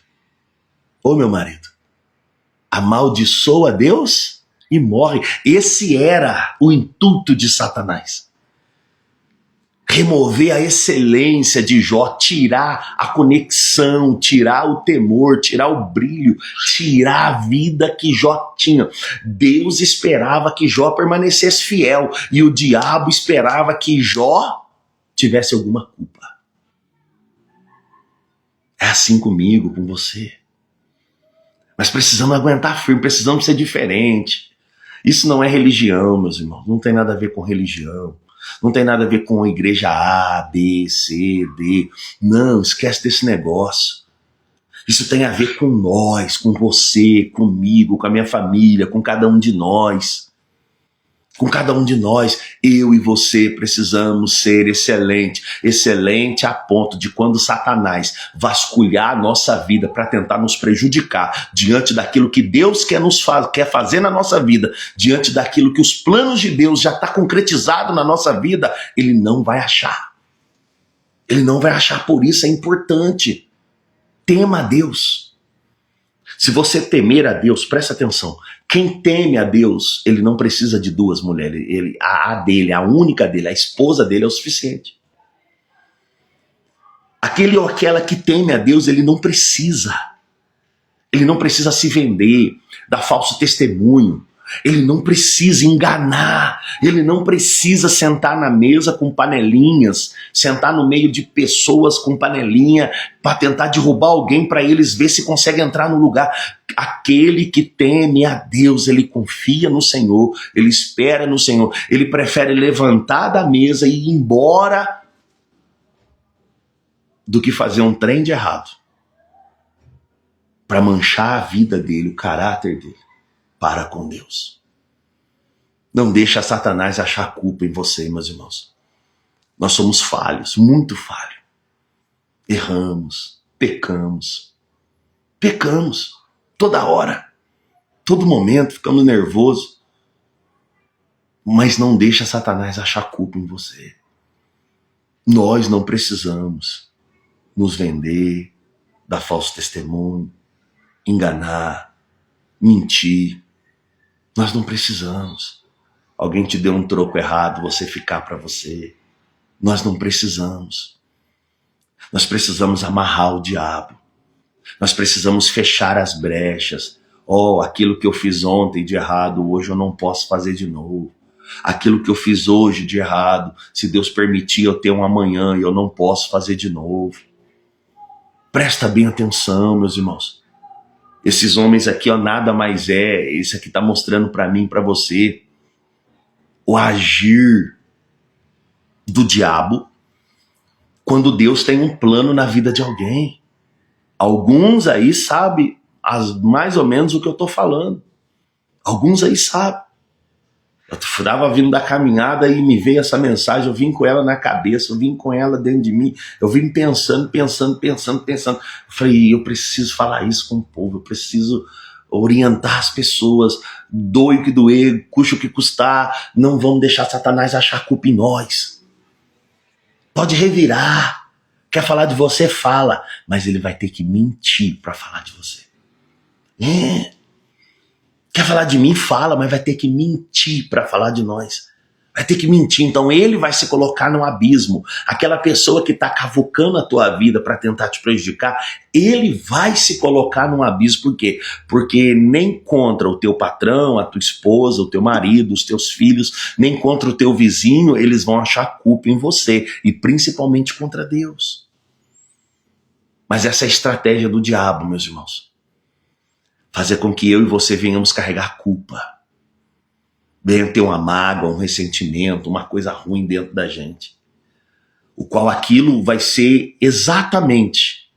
amaldiçoa Deus e morre. Esse era o intuito de Satanás. Remover a excelência de Jó, tirar a conexão, tirar o temor, tirar o brilho, tirar a vida que Jó tinha. Deus esperava que Jó permanecesse fiel e o diabo esperava que Jó tivesse alguma culpa. É assim comigo, com você. Mas precisamos aguentar firme, precisamos ser diferente. Isso não é religião, meus irmãos. Não tem nada a ver com religião. Não tem nada a ver com igreja A, B, C, D. Não, esquece desse negócio. Isso tem a ver com nós, com você, comigo, com a minha família, com cada um de nós. Com cada um de nós, eu e você precisamos ser excelente a ponto de quando Satanás vasculhar a nossa vida para tentar nos prejudicar diante daquilo que Deus quer fazer na nossa vida, diante daquilo que os planos de Deus já está concretizado na nossa vida, ele não vai achar. Ele não vai achar, por isso é importante. Tema a Deus. Se você temer a Deus, presta atenção, quem teme a Deus, ele não precisa de duas mulheres, a única dele, a esposa dele é o suficiente. Aquele ou aquela que teme a Deus, ele não precisa se vender, dar falso testemunho, Ele não precisa enganar, ele não precisa sentar na mesa com panelinhas, sentar no meio de pessoas com panelinha para tentar derrubar alguém para eles ver se consegue entrar no lugar. Aquele que teme a Deus, ele confia no Senhor, ele espera no Senhor, ele prefere levantar da mesa e ir embora do que fazer um trem de errado para manchar a vida dele, o caráter dele. Para com Deus. Não deixa Satanás achar culpa em você, meus irmãos. Nós somos falhos, muito falhos. Erramos, pecamos. Pecamos toda hora, todo momento, ficamos nervosos. Mas não deixa Satanás achar culpa em você. Nós não precisamos nos vender, dar falso testemunho, enganar, mentir. Nós não precisamos. Alguém te deu um troco errado, você ficar para você. Nós não precisamos. Nós precisamos amarrar o diabo. Nós precisamos fechar as brechas. Aquilo que eu fiz ontem de errado, hoje eu não posso fazer de novo. Aquilo que eu fiz hoje de errado, se Deus permitir eu ter um amanhã e eu não posso fazer de novo. Presta bem atenção, meus irmãos. Esses homens aqui, nada mais isso aqui está mostrando para mim, para você, o agir do diabo quando Deus tem um plano na vida de alguém. Alguns aí sabem mais ou menos o que eu estou falando. Alguns aí sabem. Eu estava vindo da caminhada e me veio essa mensagem, eu vim com ela na cabeça, eu vim com ela dentro de mim, eu vim pensando. Eu falei, eu preciso falar isso com o povo, eu preciso orientar as pessoas, doe o que doer, custe o que custar, não vamos deixar Satanás achar culpa em nós. Pode revirar, quer falar de você, fala, mas ele vai ter que mentir para falar de você. Quer falar de mim? Fala, mas vai ter que mentir para falar de nós. Vai ter que mentir. Então ele vai se colocar no abismo. Aquela pessoa que está cavucando a tua vida para tentar te prejudicar, ele vai se colocar num abismo. Por quê? Porque nem contra o teu patrão, a tua esposa, o teu marido, os teus filhos, nem contra o teu vizinho, eles vão achar culpa em você. E principalmente contra Deus. Mas essa é a estratégia do diabo, meus irmãos. Fazer com que eu e você venhamos carregar culpa. Venha ter uma mágoa, um ressentimento, uma coisa ruim dentro da gente. O qual aquilo vai ser exatamente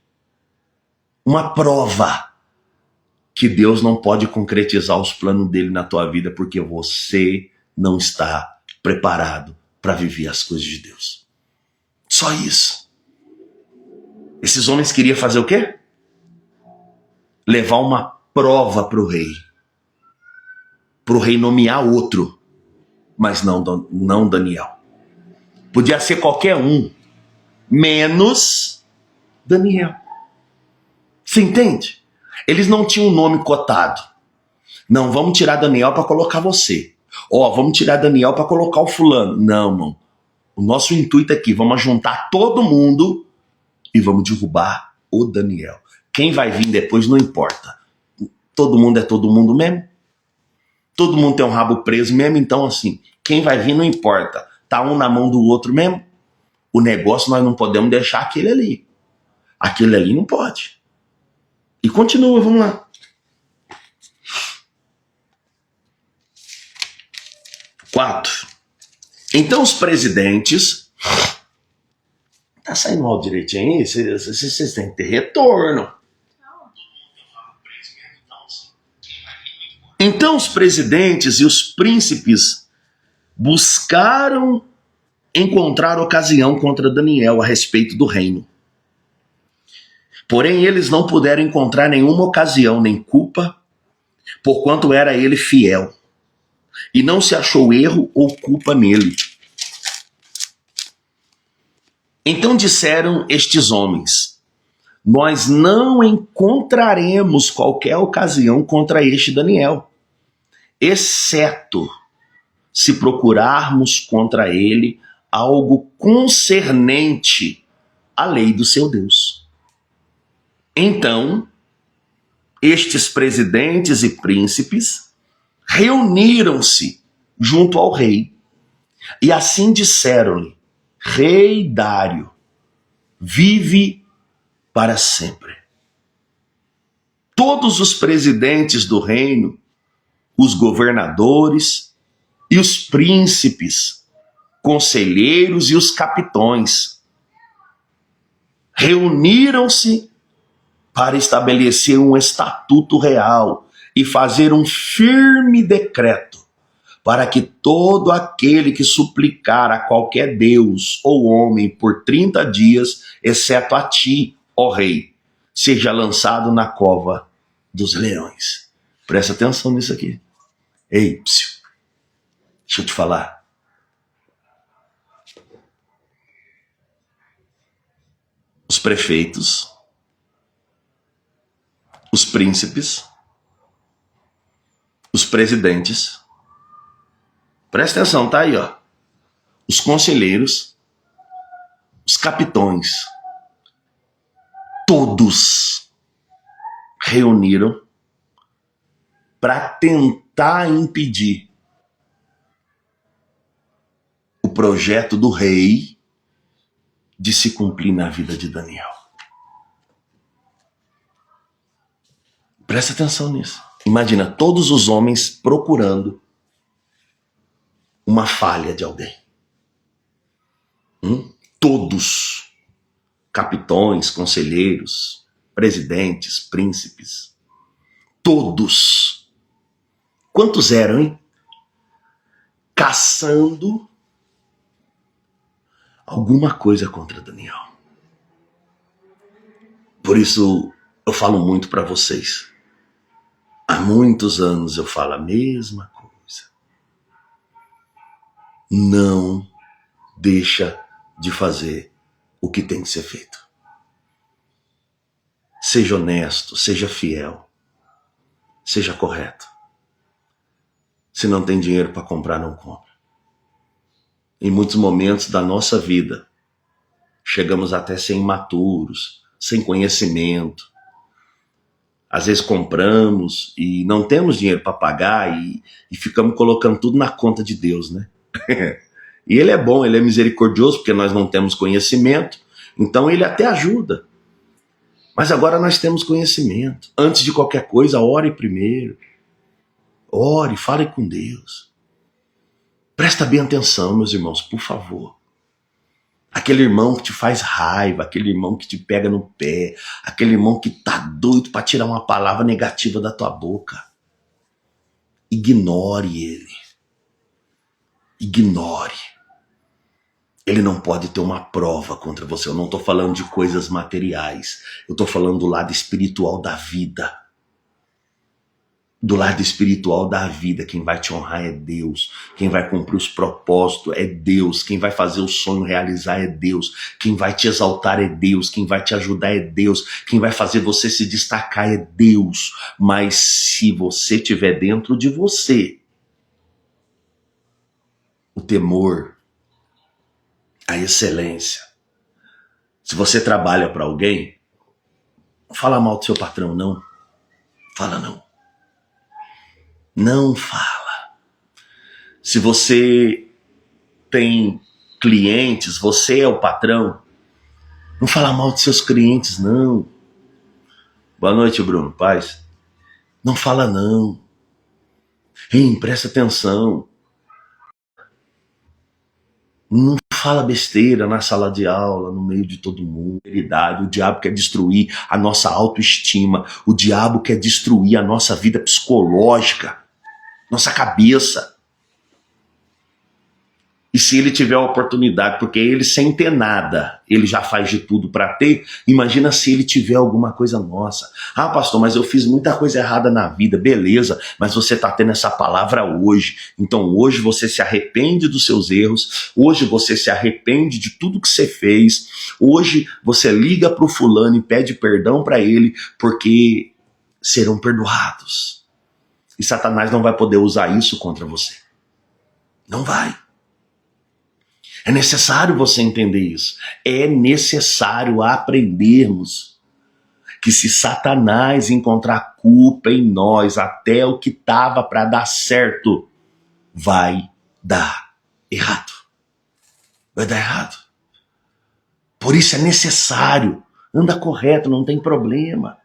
uma prova que Deus não pode concretizar os planos dele na tua vida porque você não está preparado para viver as coisas de Deus. Só isso. Esses homens queriam fazer o quê? Levar uma prova para o rei nomear outro, mas não Daniel. Podia ser qualquer um, menos Daniel. Você entende? Eles não tinham um nome cotado. Não, vamos tirar Daniel para colocar você. Vamos tirar Daniel para colocar o fulano. Não, irmão. O nosso intuito aqui, vamos juntar todo mundo e vamos derrubar o Daniel. Quem vai vir depois não importa. Todo mundo é todo mundo mesmo. Todo mundo tem um rabo preso mesmo. Então, assim, quem vai vir não importa. Tá um na mão do outro mesmo. O negócio nós não podemos deixar aquele ali. Aquele ali não pode. E continua, vamos lá. 4. Então os presidentes... Tá saindo mal direitinho aí? Vocês têm que ter retorno. Então os presidentes e os príncipes buscaram encontrar ocasião contra Daniel a respeito do reino. Porém, eles não puderam encontrar nenhuma ocasião nem culpa, porquanto era ele fiel. E não se achou erro ou culpa nele. Então disseram estes homens: nós não encontraremos qualquer ocasião contra este Daniel, exceto se procurarmos contra ele algo concernente à lei do seu Deus. Então, estes presidentes e príncipes reuniram-se junto ao rei e assim disseram-lhe: Rei Dário, vive para sempre. Todos os presidentes do reino, os governadores e os príncipes, conselheiros e os capitões reuniram-se para estabelecer um estatuto real e fazer um firme decreto para que todo aquele que suplicar a qualquer Deus ou homem por 30 dias, exceto a ti, ó rei, seja lançado na cova dos leões. Presta atenção nisso aqui. Ei, psiu, deixa eu te falar. Os prefeitos, os príncipes, os presidentes, presta atenção, tá aí, ó. Os conselheiros, os capitões, todos reuniram para tentar impedir o projeto do rei de se cumprir na vida de Daniel. Presta atenção nisso. Imagina todos os homens procurando uma falha de alguém. Todos. Capitões, conselheiros, presidentes, príncipes. Todos. Quantos eram, hein? Caçando alguma coisa contra Daniel. Por isso eu falo muito para vocês. Há muitos anos eu falo a mesma coisa. Não deixa de fazer o que tem que ser feito. Seja honesto, seja fiel, seja correto. Se não tem dinheiro para comprar, não compra. Em muitos momentos da nossa vida, chegamos até a ser imaturos, sem conhecimento. Às vezes compramos e não temos dinheiro para pagar e ficamos colocando tudo na conta de Deus, né? E ele é bom, ele é misericordioso, porque nós não temos conhecimento, então ele até ajuda. Mas agora nós temos conhecimento. Antes de qualquer coisa, ore primeiro. Ore, fale com Deus. Presta bem atenção, meus irmãos, por favor. Aquele irmão que te faz raiva, aquele irmão que te pega no pé, aquele irmão que tá doido para tirar uma palavra negativa da tua boca. Ignore ele. Ignore. Ele não pode ter uma prova contra você. Eu não estou falando de coisas materiais. Eu estou falando do lado espiritual da vida. Do lado espiritual da vida, quem vai te honrar é Deus. Quem vai cumprir os propósitos é Deus. Quem vai fazer o sonho realizar é Deus. Quem vai te exaltar é Deus. Quem vai te ajudar é Deus. Quem vai fazer você se destacar é Deus. Mas se você estiver dentro de você, o temor, a excelência. Se você trabalha para alguém, não fala mal do seu patrão, não. Fala não. Não fala. Se você tem clientes, você é o patrão, não fala mal dos seus clientes, não. Boa noite, Bruno. Paz. Não fala não. Hein, presta atenção. Não fala besteira na sala de aula, no meio de todo mundo. O diabo quer destruir a nossa autoestima. O diabo quer destruir a nossa vida psicológica, nossa cabeça. E se ele tiver a oportunidade, porque ele sem ter nada, ele já faz de tudo para ter, imagina se ele tiver alguma coisa nossa. Ah, pastor, mas eu fiz muita coisa errada na vida. Beleza, mas você está tendo essa palavra hoje. Então hoje você se arrepende dos seus erros, hoje você se arrepende de tudo que você fez, hoje você liga para o fulano e pede perdão para ele, porque serão perdoados. E Satanás não vai poder usar isso contra você. Não vai. É necessário você entender isso. É necessário aprendermos que se Satanás encontrar culpa em nós, até o que estava para dar certo, vai dar errado. Vai dar errado. Por isso é necessário. Anda correto, não tem problema.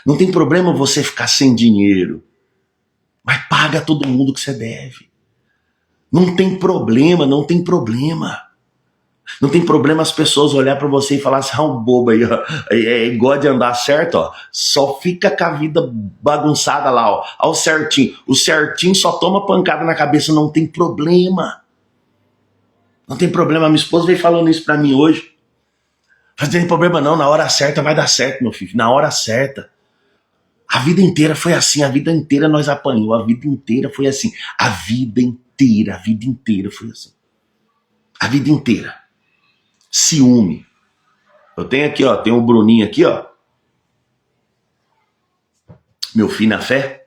Não tem problema você ficar sem dinheiro. Mas paga todo mundo que você deve. Não tem problema, não tem problema. Não tem problema as pessoas olhar para você e falar assim, um bobo aí, ó, é igual de andar certo, ó, só fica com a vida bagunçada lá, ó, ao certinho. O certinho só toma pancada na cabeça, não tem problema. Não tem problema. Minha esposa veio falando isso para mim hoje. Não tem problema não, na hora certa vai dar certo, meu filho, na hora certa. A vida inteira foi assim, a vida inteira nós apanhou, a vida inteira foi assim. A vida inteira foi assim. A vida inteira. Ciúme. Eu tenho aqui, ó, tem o Bruninho aqui, ó. Meu filho na fé.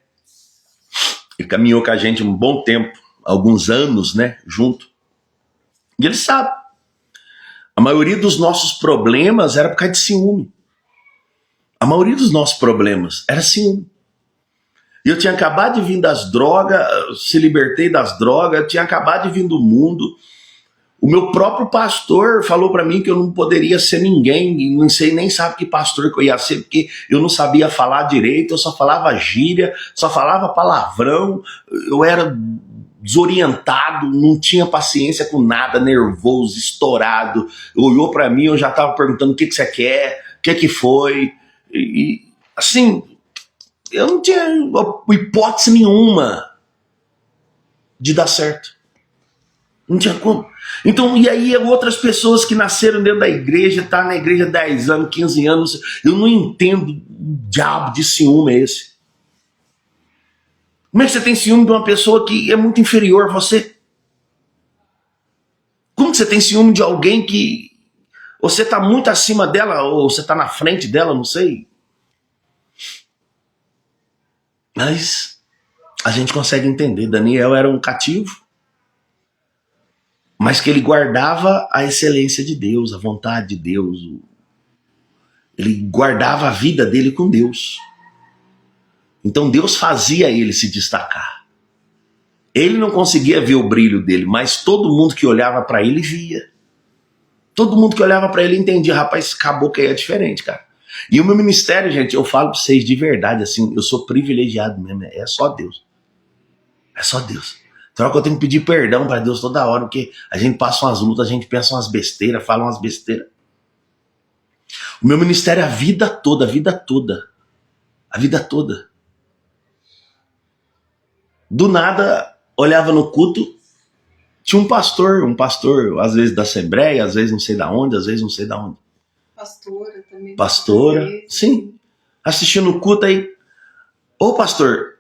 Ele caminhou com a gente um bom tempo, alguns anos, né, junto. E ele sabe. A maioria dos nossos problemas era por causa de ciúme. A maioria dos nossos problemas era ciúme. E eu tinha acabado de vir das drogas, se libertei das drogas, eu tinha acabado de vir do mundo. O meu próprio pastor falou para mim que eu não poderia ser ninguém, e não sei nem sabe que pastor que eu ia ser, porque eu não sabia falar direito, eu só falava gíria, só falava palavrão, eu era desorientado, não tinha paciência com nada, nervoso, estourado. Olhou para mim, eu já estava perguntando o que você quer, o que foi, e assim, eu não tinha hipótese nenhuma de dar certo. Não tinha como. Então, e aí outras pessoas que nasceram dentro da igreja, tá na igreja 10 anos, 15 anos, eu não entendo o diabo de ciúme é esse. Como é que você tem ciúme de uma pessoa que é muito inferior a você? Como que você tem ciúme de alguém que você tá muito acima dela, ou você tá na frente dela, não sei. Mas a gente consegue entender, Daniel era um cativo, mas que ele guardava a excelência de Deus, a vontade de Deus. Ele guardava a vida dele com Deus. Então Deus fazia ele se destacar. Ele não conseguia ver o brilho dele, mas todo mundo que olhava para ele via. Todo mundo que olhava para ele entendia, rapaz, acabou que aí é diferente, cara. E o meu ministério, gente, eu falo para vocês de verdade, assim, eu sou privilegiado mesmo, é só Deus. É só Deus. Então que eu tenho que pedir perdão para Deus toda hora, porque a gente passa umas lutas, a gente pensa umas besteiras, fala umas besteiras. O meu ministério é a vida toda, a vida toda. A vida toda. Do nada, olhava no culto, tinha um pastor, às vezes da Assembleia, às vezes não sei da onde, às vezes não sei da onde. Pastora também. Pastora, sim. Assistindo o culto aí. Ô pastor,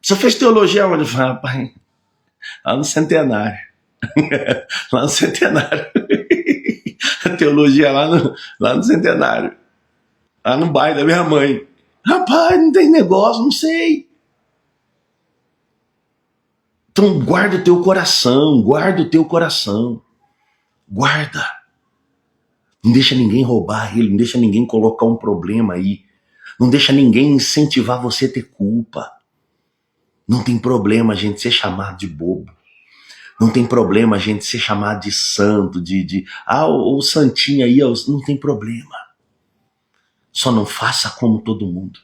você fez teologia onde? Eu falei, rapaz, lá no Centenário. Lá no Centenário. A teologia lá no Centenário. Lá no bairro da minha mãe. Rapaz, não tem negócio, não sei. Então guarda o teu coração, guarda o teu coração. Guarda. Não deixa ninguém roubar ele, não deixa ninguém colocar um problema aí. Não deixa ninguém incentivar você a ter culpa. Não tem problema a gente ser chamado de bobo. Não tem problema a gente ser chamado de santo, o santinho aí, não tem problema. Só não faça como todo mundo.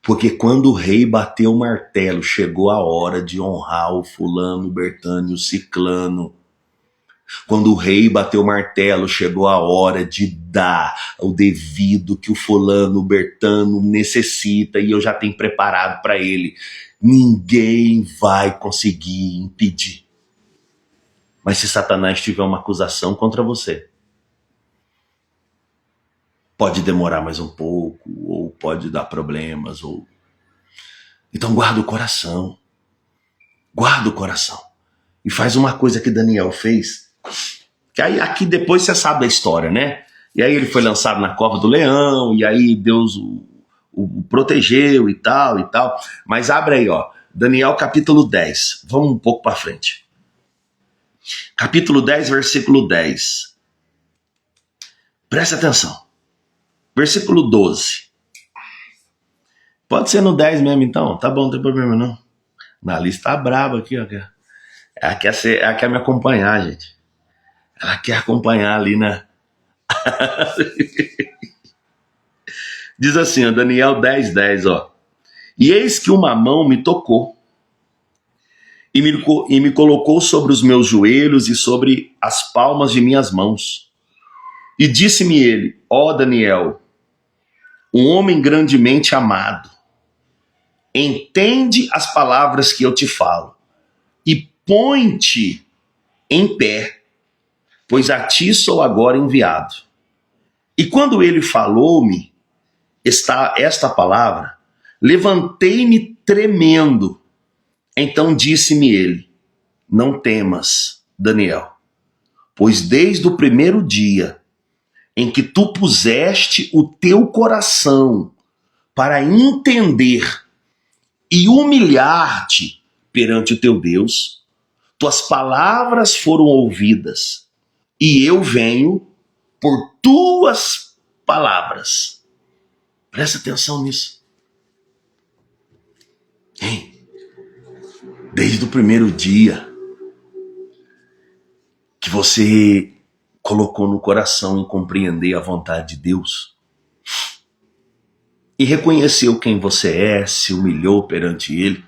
Porque quando o rei bateu o martelo, chegou a hora de honrar o fulano, o bertano e o ciclano. Quando o rei bateu o martelo, chegou a hora de dar o devido que o fulano, o bertano necessita, e eu já tenho preparado para ele. Ninguém vai conseguir impedir. Mas se Satanás tiver uma acusação contra você, pode demorar mais um pouco, ou pode dar problemas, ou... Então guarda o coração. Guarda o coração. E faz uma coisa que Daniel fez, que aí aqui depois você sabe da história, né? E aí ele foi lançado na cova do leão, e aí Deus o protegeu e tal, e tal. Mas abre aí, ó, Daniel capítulo 10. Vamos um pouco para frente. Capítulo 10, versículo 10. Presta atenção. Versículo 12. Pode ser no 10 mesmo, então. Tá bom, não tem problema não. Na lista tá braba aqui, ó. Ela quer me acompanhar, gente. Ela quer acompanhar ali na... Diz assim, ó, Daniel 10:10, ó. E eis que uma mão me tocou e me colocou sobre os meus joelhos e sobre as palmas de minhas mãos. E disse-me ele, ó Daniel, um homem grandemente amado, entende as palavras que eu te falo e põe-te em pé, pois a ti sou agora enviado. E quando ele falou-me esta palavra, levantei-me tremendo. Então disse-me ele, não temas, Daniel, pois desde o primeiro dia em que tu puseste o teu coração para entender e humilhar-te perante o teu Deus, tuas palavras foram ouvidas, e eu venho por tuas palavras. Presta atenção nisso. Hein? Desde o primeiro dia que você colocou no coração em compreender a vontade de Deus e reconheceu quem você é, se humilhou perante Ele,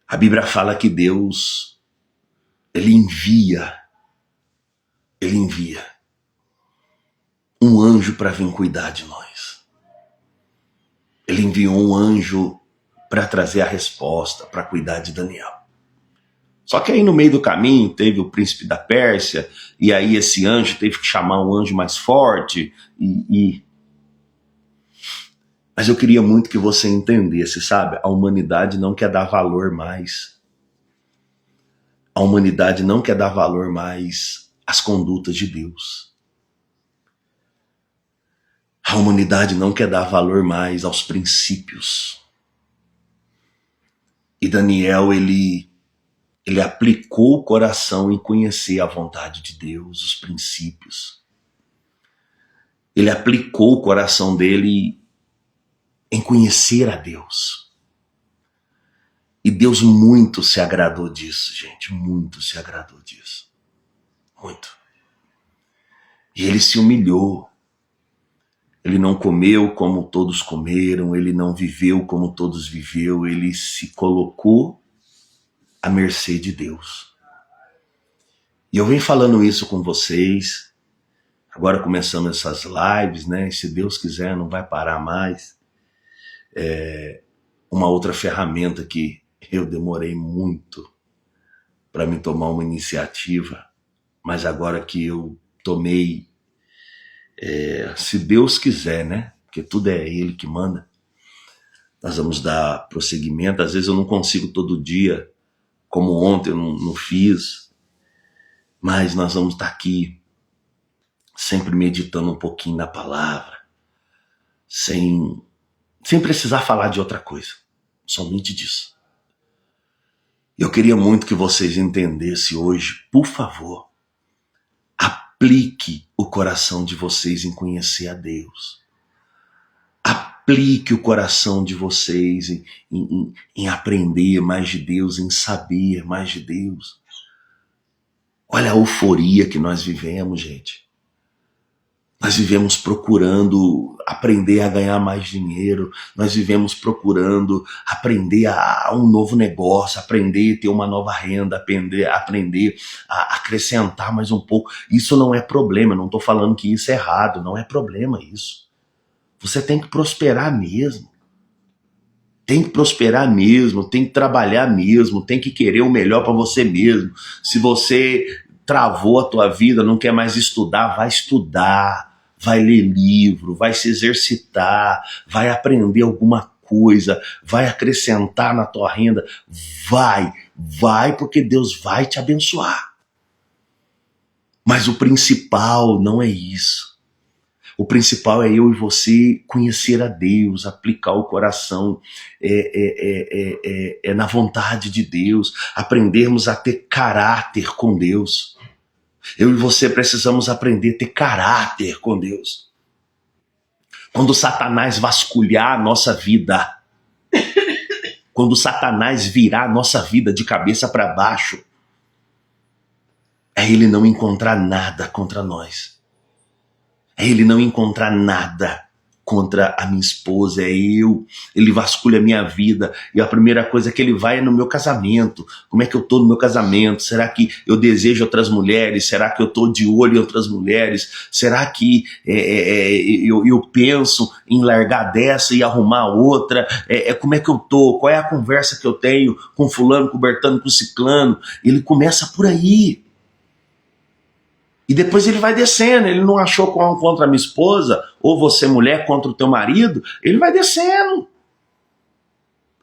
a Bíblia fala que Deus, Ele envia um anjo para vir cuidar de nós. Ele enviou um anjo para trazer a resposta, para cuidar de Daniel. Só que aí no meio do caminho teve o príncipe da Pérsia, e aí esse anjo teve que chamar um anjo mais forte, Mas eu queria muito que você entendesse, sabe? A humanidade não quer dar valor mais. A humanidade não quer dar valor mais às condutas de Deus. A humanidade não quer dar valor mais aos princípios. E Daniel, ele aplicou o coração em conhecer a vontade de Deus, os princípios. Ele aplicou o coração dele em conhecer a Deus. E Deus muito se agradou disso, gente. Muito se agradou disso. Muito. E ele se humilhou. Ele não comeu como todos comeram. Ele não viveu como todos viveu. Ele se colocou à mercê de Deus. E eu venho falando isso com vocês. Agora começando essas lives, né? Se Deus quiser, não vai parar mais. Uma outra ferramenta que eu demorei muito para me tomar uma iniciativa, mas agora que eu tomei, se Deus quiser, né? Porque tudo é Ele que manda, nós vamos dar prosseguimento. Às vezes eu não consigo todo dia, como ontem eu não fiz, mas nós vamos estar aqui sempre meditando um pouquinho na palavra, sem precisar falar de outra coisa, somente disso. Eu queria muito que vocês entendessem hoje, por favor, aplique o coração de vocês em conhecer a Deus. Aplique o coração de vocês em aprender mais de Deus, em saber mais de Deus. Olha a euforia que nós vivemos, gente. Nós vivemos procurando aprender a ganhar mais dinheiro, nós vivemos procurando aprender a um novo negócio, aprender a ter uma nova renda, aprender a acrescentar mais um pouco. Isso não é problema, eu não estou falando que isso é errado, não é problema isso. Você tem que prosperar mesmo. Tem que prosperar mesmo, tem que trabalhar mesmo, tem que querer o melhor para você mesmo. Se você travou a tua vida, não quer mais estudar, vai estudar. Vai ler livro, vai se exercitar, vai aprender alguma coisa, vai acrescentar na tua renda. Vai, porque Deus vai te abençoar. Mas o principal não é isso. O principal é eu e você conhecer a Deus, aplicar o coração na vontade de Deus, aprendermos a ter caráter com Deus. Eu e você precisamos aprender a ter caráter com Deus. Quando Satanás vasculhar a nossa vida, quando Satanás virar a nossa vida de cabeça para baixo, é ele não encontrar nada contra nós. É ele não encontrar nada contra a minha esposa, é eu. Ele vasculha a minha vida e a primeira coisa que ele vai é no meu casamento. Como é que eu tô no meu casamento? Será que eu desejo outras mulheres? Será que eu tô de olho em outras mulheres? Será que eu penso em largar dessa e arrumar outra? Como é que eu tô? Qual é a conversa que eu tenho com fulano, com Bertano, com ciclano? Ele começa por aí. E depois ele vai descendo. Ele não achou contra a minha esposa, ou você mulher contra o teu marido, ele vai descendo.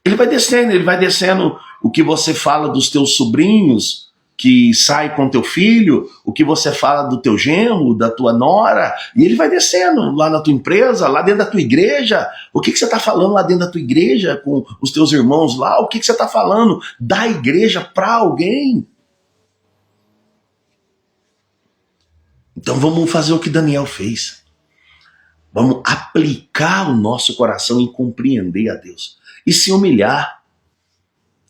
Ele vai descendo o que você fala dos teus sobrinhos, que sai com teu filho, o que você fala do teu genro, da tua nora, e ele vai descendo lá na tua empresa, lá dentro da tua igreja. O que você está falando lá dentro da tua igreja com os teus irmãos lá? O que você está falando da igreja para alguém? Então vamos fazer o que Daniel fez. Vamos aplicar o nosso coração em compreender a Deus. E se humilhar.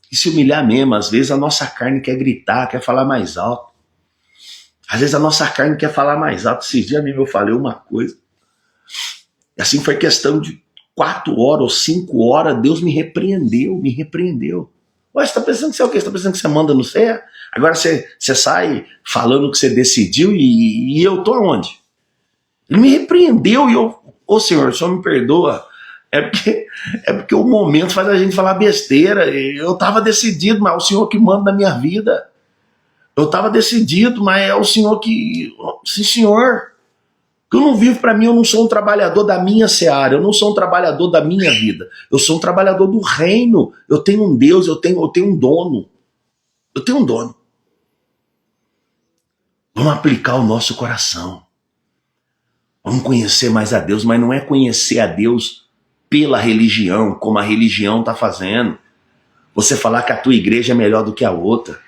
E se humilhar mesmo. Às vezes a nossa carne quer gritar, quer falar mais alto. Às vezes a nossa carne quer falar mais alto. Esses dias mesmo eu falei uma coisa. E assim foi questão de 4 horas ou 5 horas, Deus me repreendeu. Ué, você está pensando que você é o quê? Você está pensando que você manda no céu? Agora você sai falando que você decidiu e eu tô onde? Ele me repreendeu e eu... Ô Senhor, só me perdoa. É porque o momento faz a gente falar besteira. Eu estava decidido, mas é o Senhor que manda na minha vida. Eu estava decidido, mas é o Senhor que... Sim, Senhor. Eu não vivo para mim, eu não sou um trabalhador da minha seara, eu não sou um trabalhador da minha vida. Eu sou um trabalhador do reino. Eu tenho um Deus, eu tenho um dono. Eu tenho um dono. Vamos aplicar o nosso coração. Vamos conhecer mais a Deus, mas não é conhecer a Deus pela religião, como a religião está fazendo. Você falar que a tua igreja é melhor do que a outra.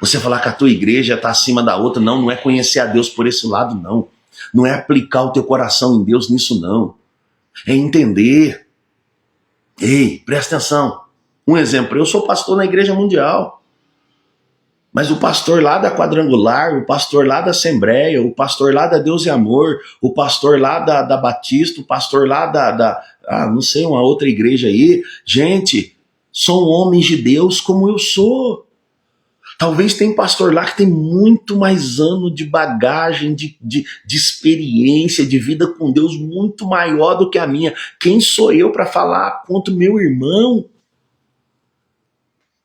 Você falar que a tua igreja está acima da outra. Não, não é conhecer a Deus por esse lado, não. Não é aplicar o teu coração em Deus nisso, não. É entender. Ei, presta atenção. Um exemplo, eu sou pastor na Igreja Mundial. Mas o pastor lá da Quadrangular, o pastor lá da Assembleia, o pastor lá da Deus e Amor, o pastor lá da Batista, o pastor lá não sei, uma outra igreja aí. Gente, são homens de Deus como eu sou. Talvez tem pastor lá que tem muito mais ano de bagagem, de experiência, de vida com Deus muito maior do que a minha. Quem sou eu para falar contra o meu irmão?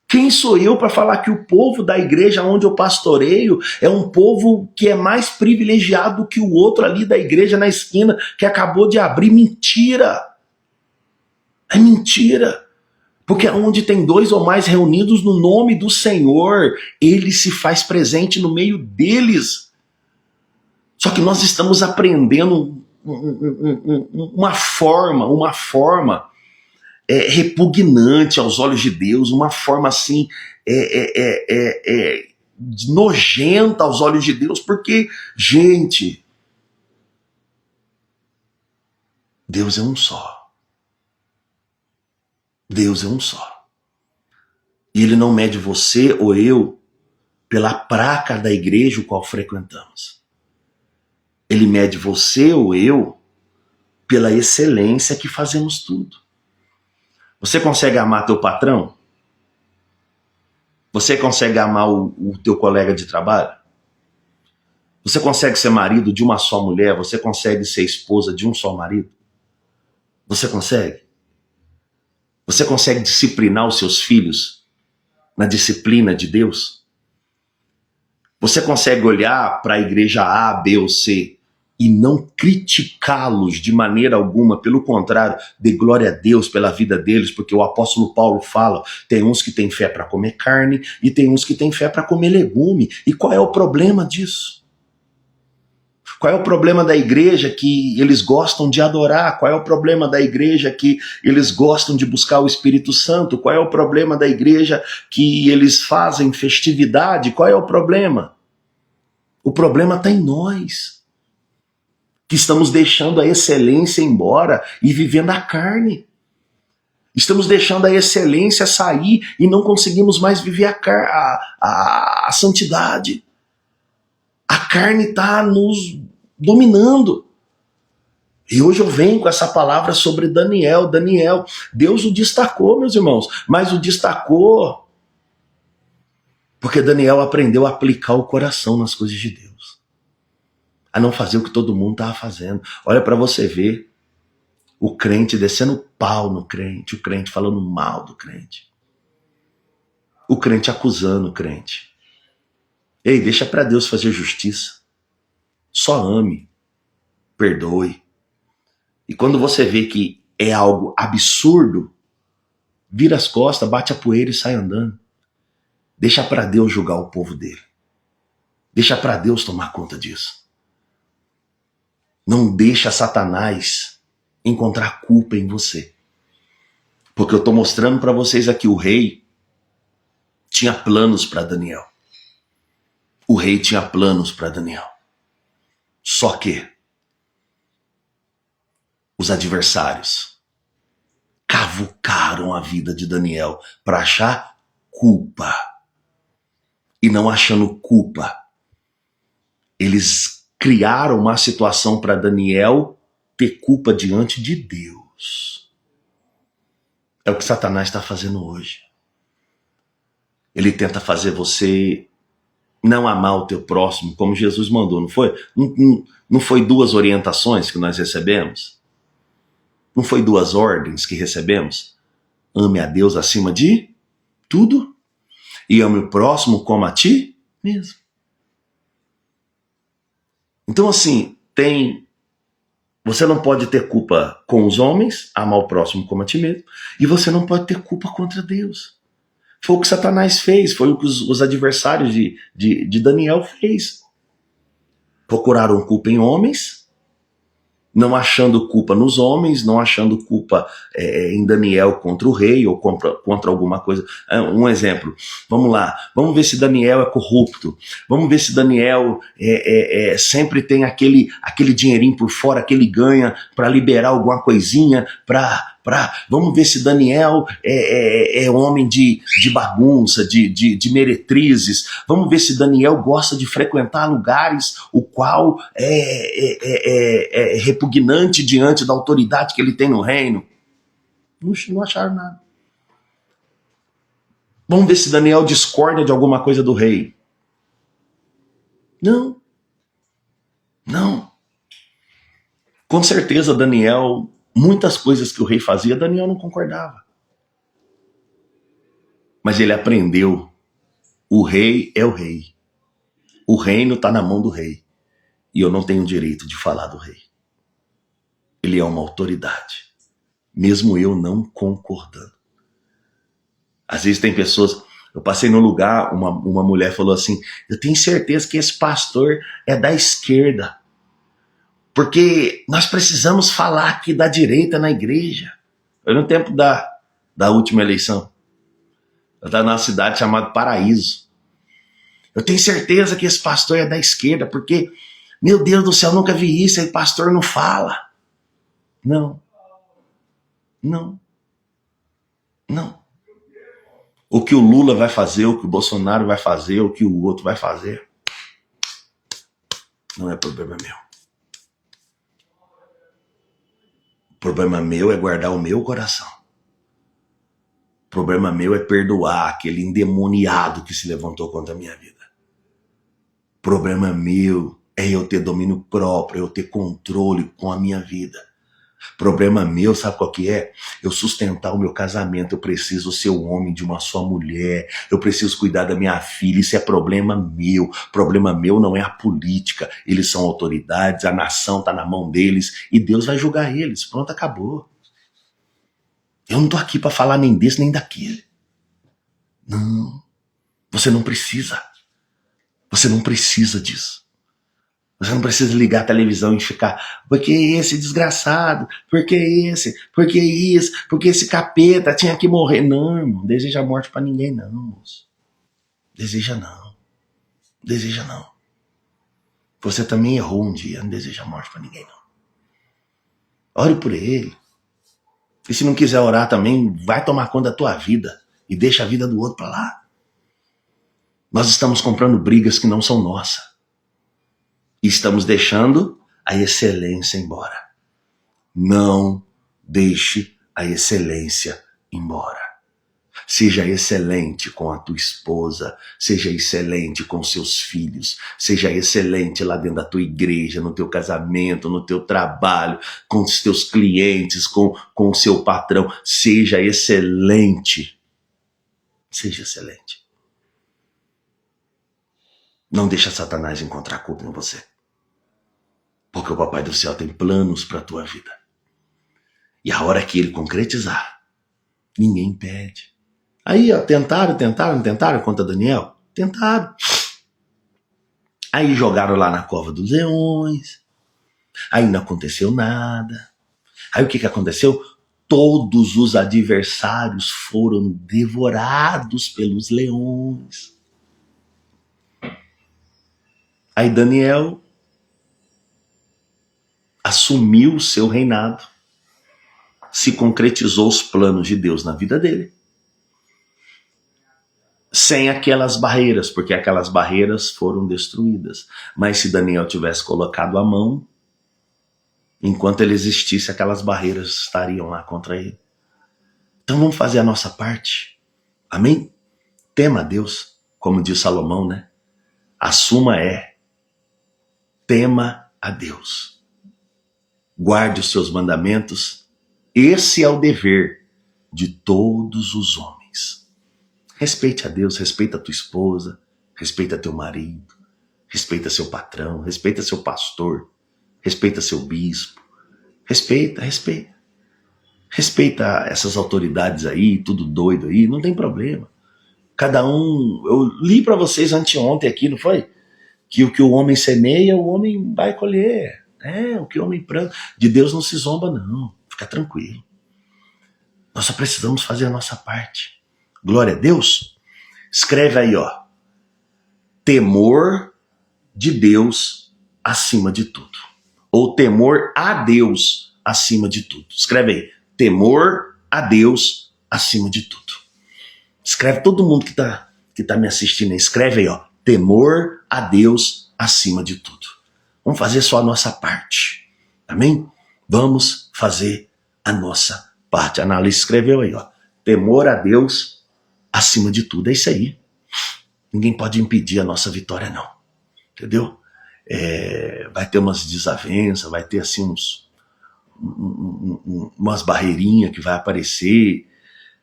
Quem sou eu para falar que o povo da igreja onde eu pastoreio é um povo que é mais privilegiado que o outro ali da igreja na esquina que acabou de abrir? Mentira! É mentira! Porque onde tem 2 ou mais reunidos no nome do Senhor, Ele se faz presente no meio deles. Só que nós estamos aprendendo uma forma repugnante aos olhos de Deus, uma forma assim nojenta aos olhos de Deus, porque, gente, Deus é um só. Deus é um só. E Ele não mede você ou eu pela placa da igreja o qual frequentamos. Ele mede você ou eu pela excelência que fazemos tudo. Você consegue amar teu patrão? Você consegue amar o teu colega de trabalho? Você consegue ser marido de uma só mulher? Você consegue ser esposa de um só marido? Você consegue? Você consegue disciplinar os seus filhos na disciplina de Deus? Você consegue olhar para a igreja A, B ou C e não criticá-los de maneira alguma? Pelo contrário, dê glória a Deus pela vida deles, porque o apóstolo Paulo fala, tem uns que têm fé para comer carne e tem uns que têm fé para comer legume. E qual é o problema disso? Qual é o problema da igreja que eles gostam de adorar? Qual é o problema da igreja que eles gostam de buscar o Espírito Santo? Qual é o problema da igreja que eles fazem festividade? Qual é o problema? O problema está em nós. que estamos deixando a excelência embora e vivendo a carne. Estamos deixando a excelência sair e não conseguimos mais viver a santidade. A carne está nos dominando. E hoje eu venho com essa palavra sobre Daniel. Daniel, Deus o destacou, meus irmãos, mas o destacou porque Daniel aprendeu a aplicar o coração nas coisas de Deus. A não fazer o que todo mundo estava fazendo. Olha para você ver o crente descendo pau no crente, o crente falando mal do crente. O crente acusando o crente. Ei, deixa para Deus fazer justiça. Só ame, perdoe. E quando você vê que é algo absurdo, vira as costas, bate a poeira e sai andando. Deixa para Deus julgar o povo dele. Deixa para Deus tomar conta disso. Não deixa Satanás encontrar culpa em você. Porque eu estou mostrando para vocês aqui, o rei tinha planos para Daniel. O rei tinha planos para Daniel. Só que os adversários cavucaram a vida de Daniel para achar culpa. E não achando culpa, eles criaram uma situação para Daniel ter culpa diante de Deus. É o que Satanás está fazendo hoje. Ele tenta fazer você não amar o teu próximo como Jesus mandou, não foi? Não foi 2 orientações que nós recebemos? Não foi 2 ordens que recebemos? Ame a Deus acima de tudo e ame o próximo como a ti mesmo. Então assim, você não pode ter culpa com os homens, amar o próximo como a ti mesmo, e você não pode ter culpa contra Deus. Foi o que Satanás fez, foi o que os adversários de Daniel fez. Procuraram culpa em homens, não achando culpa nos homens, não achando culpa em Daniel contra o rei ou contra alguma coisa. Um exemplo, vamos lá, vamos ver se Daniel é corrupto, vamos ver se Daniel sempre tem aquele dinheirinho por fora que ele ganha para liberar alguma coisinha, vamos ver se Daniel é homem de bagunça, de meretrizes, vamos ver se Daniel gosta de frequentar lugares o qual é repugnante diante da autoridade que ele tem no reino. Não acharam nada. Vamos ver se Daniel discorda de alguma coisa do rei. Não. Com certeza Daniel, muitas coisas que o rei fazia, Daniel não concordava. Mas ele aprendeu. O rei é o rei. O reino está na mão do rei. E eu não tenho direito de falar do rei. Ele é uma autoridade. Mesmo eu não concordando. Às vezes tem pessoas... Eu passei num lugar, uma mulher falou assim, eu tenho certeza que esse pastor é da esquerda. Porque nós precisamos falar aqui da direita na igreja. Foi no tempo da última eleição. Eu estava numa cidade chamada Paraíso. Eu tenho certeza que esse pastor é da esquerda, porque, meu Deus do céu, nunca vi isso, esse pastor não fala. Não. O que o Lula vai fazer, o que o Bolsonaro vai fazer, o que o outro vai fazer, não é problema meu. O problema meu é guardar o meu coração. O problema meu é perdoar aquele endemoniado que se levantou contra a minha vida. O problema meu é eu ter domínio próprio, eu ter controle com a minha vida. Problema meu, sabe qual que é? Eu sustentar o meu casamento, eu preciso ser o homem de uma só mulher, eu preciso cuidar da minha filha, isso é problema meu. Problema meu não é a política, eles são autoridades, a nação está na mão deles e Deus vai julgar eles, pronto, acabou. Eu não estou aqui para falar nem desse nem daquele. Não, você não precisa disso. Você não precisa ligar a televisão e ficar, porque esse desgraçado, porque esse, porque isso, porque esse capeta tinha que morrer. Não, irmão, não deseja morte pra ninguém não, moço. Deseja não. Você também errou um dia, não deseja morte pra ninguém não. Ore por ele. E se não quiser orar também, vai tomar conta da tua vida e deixa a vida do outro para lá. Nós estamos comprando brigas que não são nossas. E estamos deixando a excelência embora. Não deixe a excelência embora. Seja excelente com a tua esposa, seja excelente com seus filhos, seja excelente lá dentro da tua igreja, no teu casamento, no teu trabalho, com os teus clientes, com o seu patrão. Seja excelente. Seja excelente. Não deixa Satanás encontrar culpa em você. Porque o Papai do Céu tem planos para a tua vida. E a hora que ele concretizar, ninguém impede. Aí, ó, tentaram contra Daniel? Tentaram. Aí jogaram lá na cova dos leões. Aí não aconteceu nada. Aí o que aconteceu? Todos os adversários foram devorados pelos leões. Aí Daniel assumiu o seu reinado. Se concretizou os planos de Deus na vida dele. Sem aquelas barreiras, porque aquelas barreiras foram destruídas. Mas se Daniel tivesse colocado a mão, enquanto ele existisse, aquelas barreiras estariam lá contra ele. Então vamos fazer a nossa parte. Amém? Tema a Deus, como diz Salomão, né? A suma é: tema a Deus. Guarde os seus mandamentos. Esse é o dever de todos os homens. Respeite a Deus, respeita a tua esposa, respeita teu marido, respeita seu patrão, respeita seu pastor, respeita seu bispo, respeita. Respeita essas autoridades aí, tudo doido aí, não tem problema. Cada um, eu li para vocês anteontem aqui, não foi? Que o que o homem semeia, o homem vai colher. O que o homem planta. De Deus não se zomba não, fica tranquilo. Nós só precisamos fazer a nossa parte. Glória a Deus. Escreve aí, ó. Temor de Deus acima de tudo. Ou temor a Deus acima de tudo. Escreve aí. Temor a Deus acima de tudo. Escreve todo mundo que tá me assistindo aí. Escreve aí, ó. Temor a Deus acima de tudo. Vamos fazer só a nossa parte. Amém? Vamos fazer a nossa parte. A Análise escreveu aí, ó. Temor a Deus acima de tudo. É isso aí. Ninguém pode impedir a nossa vitória, não. Entendeu? Vai ter umas desavenças, vai ter assim umas barreirinhas que vai aparecer.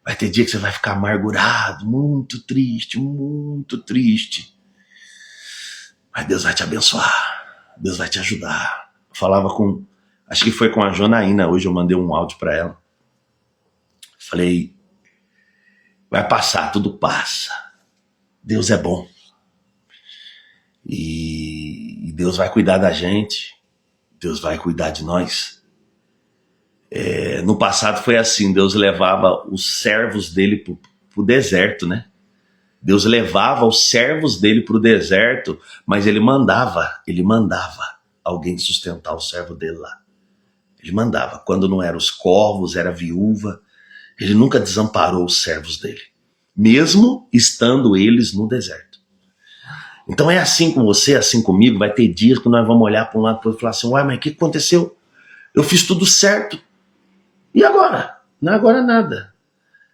Vai ter dia que você vai ficar amargurado, muito triste, muito triste. Mas Deus vai te abençoar. Deus vai te ajudar. Eu falava acho que foi com a Jonaína, hoje eu mandei um áudio para ela. Falei, vai passar, tudo passa. Deus é bom. E Deus vai cuidar da gente. Deus vai cuidar de nós. No passado foi assim, Deus levava os servos dele pro deserto, né? Deus levava os servos dele pro deserto, mas ele mandava alguém sustentar o servo dele lá. Ele mandava. Quando não eram os corvos, era a viúva. Ele nunca desamparou os servos dele, mesmo estando eles no deserto. Então é assim com você, assim comigo. Vai ter dias que nós vamos olhar para um lado e para o outro e falar assim, uai, mas o que aconteceu? Eu fiz tudo certo. E agora? Não é agora nada.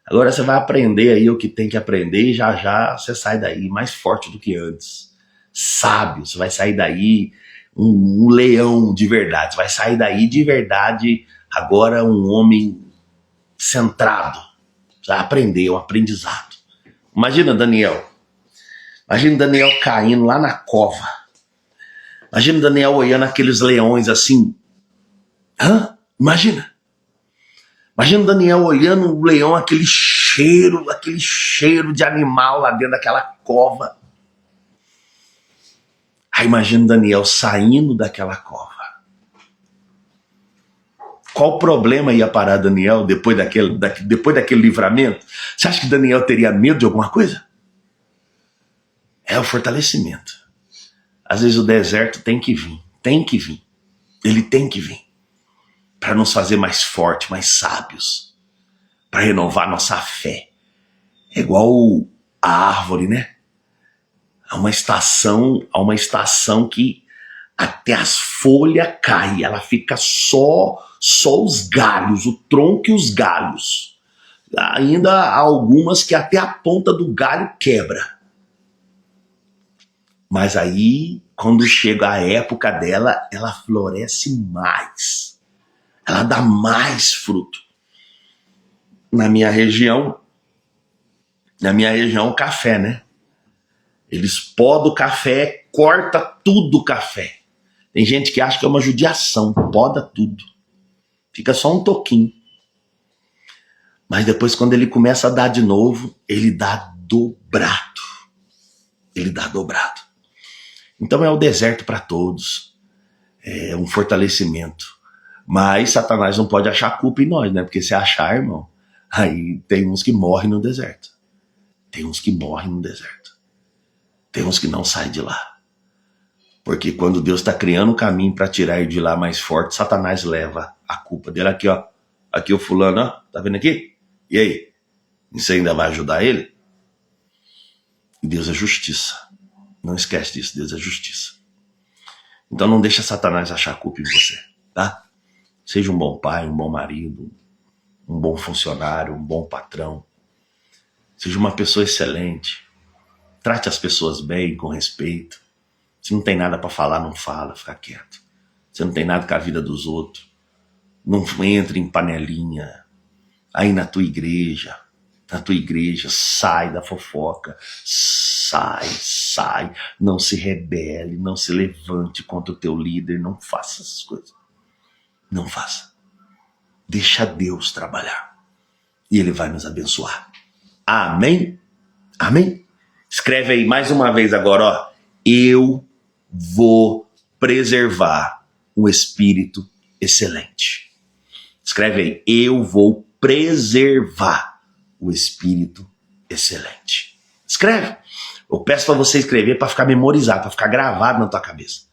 Agora você vai aprender aí o que tem que aprender e já já você sai daí mais forte do que antes. Sábio, você vai sair daí um leão de verdade. Você vai sair daí de verdade agora um homem centrado. Já aprendeu, aprendizado. Imagina Daniel caindo lá na cova. Imagina Daniel olhando aqueles leões assim. Imagina Daniel olhando o leão, aquele cheiro de animal lá dentro daquela cova. Aí imagina Daniel saindo daquela cova. Qual problema ia parar Daniel depois daquele livramento? Você acha que Daniel teria medo de alguma coisa? É o fortalecimento. Às vezes o deserto tem que vir. Ele tem que vir. para nos fazer mais fortes, mais sábios, para renovar nossa fé. É igual a árvore, né? Há uma estação que até as folhas caem, ela fica só os galhos, o tronco e os galhos. Ainda há algumas que até a ponta do galho quebra. Mas aí, quando chega a época dela, ela floresce mais. Ela dá mais fruto. Na minha região, o café, né? Eles podam o café, corta tudo o café. Tem gente que acha que é uma judiação, poda tudo. Fica só um toquinho. Mas depois, quando ele começa a dar de novo, ele dá dobrado. Ele dá dobrado. Então é o deserto para todos. É um fortalecimento. Mas Satanás não pode achar culpa em nós, né? Porque se achar, irmão, aí tem uns que morrem no deserto. Tem uns que morrem no deserto. Tem uns que não saem de lá. Porque quando Deus está criando um caminho para tirar ele de lá mais forte, Satanás leva a culpa dele. Aqui, ó. Aqui o fulano, ó. Tá vendo aqui? E aí? Isso ainda vai ajudar ele? Deus é justiça. Não esquece disso. Deus é justiça. Então não deixa Satanás achar culpa em você, tá? Seja um bom pai, um bom marido, um bom funcionário, um bom patrão. Seja uma pessoa excelente. Trate as pessoas bem, com respeito. Se não tem nada para falar, não fala, fica quieto. Se não tem nada com a vida dos outros, não entre em panelinha. Aí na tua igreja, sai da fofoca. Sai. Não se rebele, não se levante contra o teu líder. Não faça essas coisas. Não faça. Deixa Deus trabalhar. E Ele vai nos abençoar. Amém? Amém? Escreve aí mais uma vez agora, ó. Eu vou preservar um espírito excelente. Escreve aí. Eu vou preservar o espírito excelente. Escreve. Eu peço para você escrever para ficar memorizado, para ficar gravado na tua cabeça.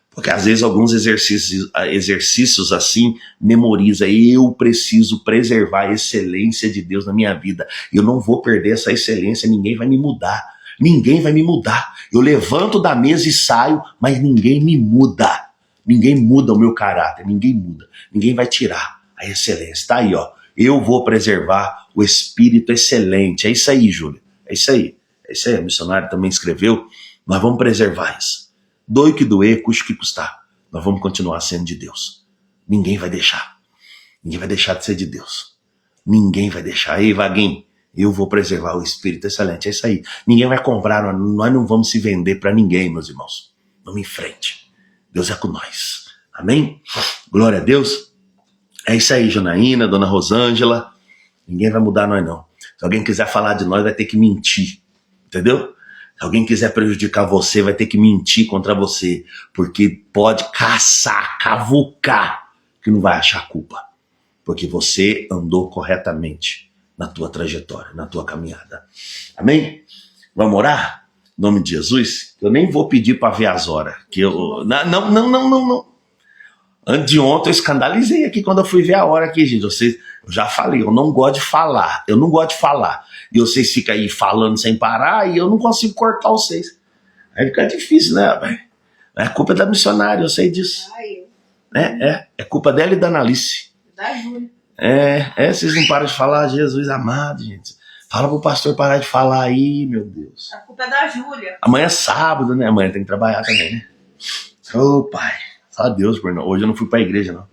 Porque às vezes alguns exercícios assim memoriza. Eu preciso preservar a excelência de Deus na minha vida. Eu não vou perder essa excelência, ninguém vai me mudar. Ninguém vai me mudar. Eu levanto da mesa e saio, mas ninguém me muda. Ninguém muda o meu caráter, ninguém muda. Ninguém vai tirar a excelência. Tá aí, ó. Eu vou preservar o espírito excelente. É isso aí, Júlio. É isso aí. É isso aí. O missionário também escreveu. Nós vamos preservar isso. Doe o que doer, custe o que custar. Nós vamos continuar sendo de Deus. Ninguém vai deixar. Ninguém vai deixar de ser de Deus. Ninguém vai deixar. Ei, Vaguinho. Eu vou preservar o espírito excelente. É isso aí. Ninguém vai comprar, nós não vamos se vender para ninguém, meus irmãos. Vamos em frente. Deus é com nós. Amém? Glória a Deus. É isso aí, Janaína, Dona Rosângela. Ninguém vai mudar nós, não. Se alguém quiser falar de nós, vai ter que mentir. Entendeu? Se alguém quiser prejudicar você, vai ter que mentir contra você. Porque pode caçar, cavucar, que não vai achar culpa. Porque você andou corretamente na tua trajetória, na tua caminhada. Amém? Vamos orar? Em nome de Jesus? Eu nem vou pedir para ver as horas. Que eu... Não. Anteontem eu escandalizei aqui quando eu fui ver a hora aqui, gente. Eu já falei, eu não gosto de falar. E vocês ficam aí falando sem parar e eu não consigo cortar vocês. Aí fica difícil, né, rapaz? É culpa da missionária, eu sei disso. É culpa dela e da Analice. Da Júlia. Vocês não param de falar, Jesus amado, gente. Fala pro pastor parar de falar aí, meu Deus. A culpa é da Júlia. Amanhã é sábado, né? Amanhã tem que trabalhar também, né? Ô, pai. Só Deus, por não. Hoje eu não fui pra igreja, não.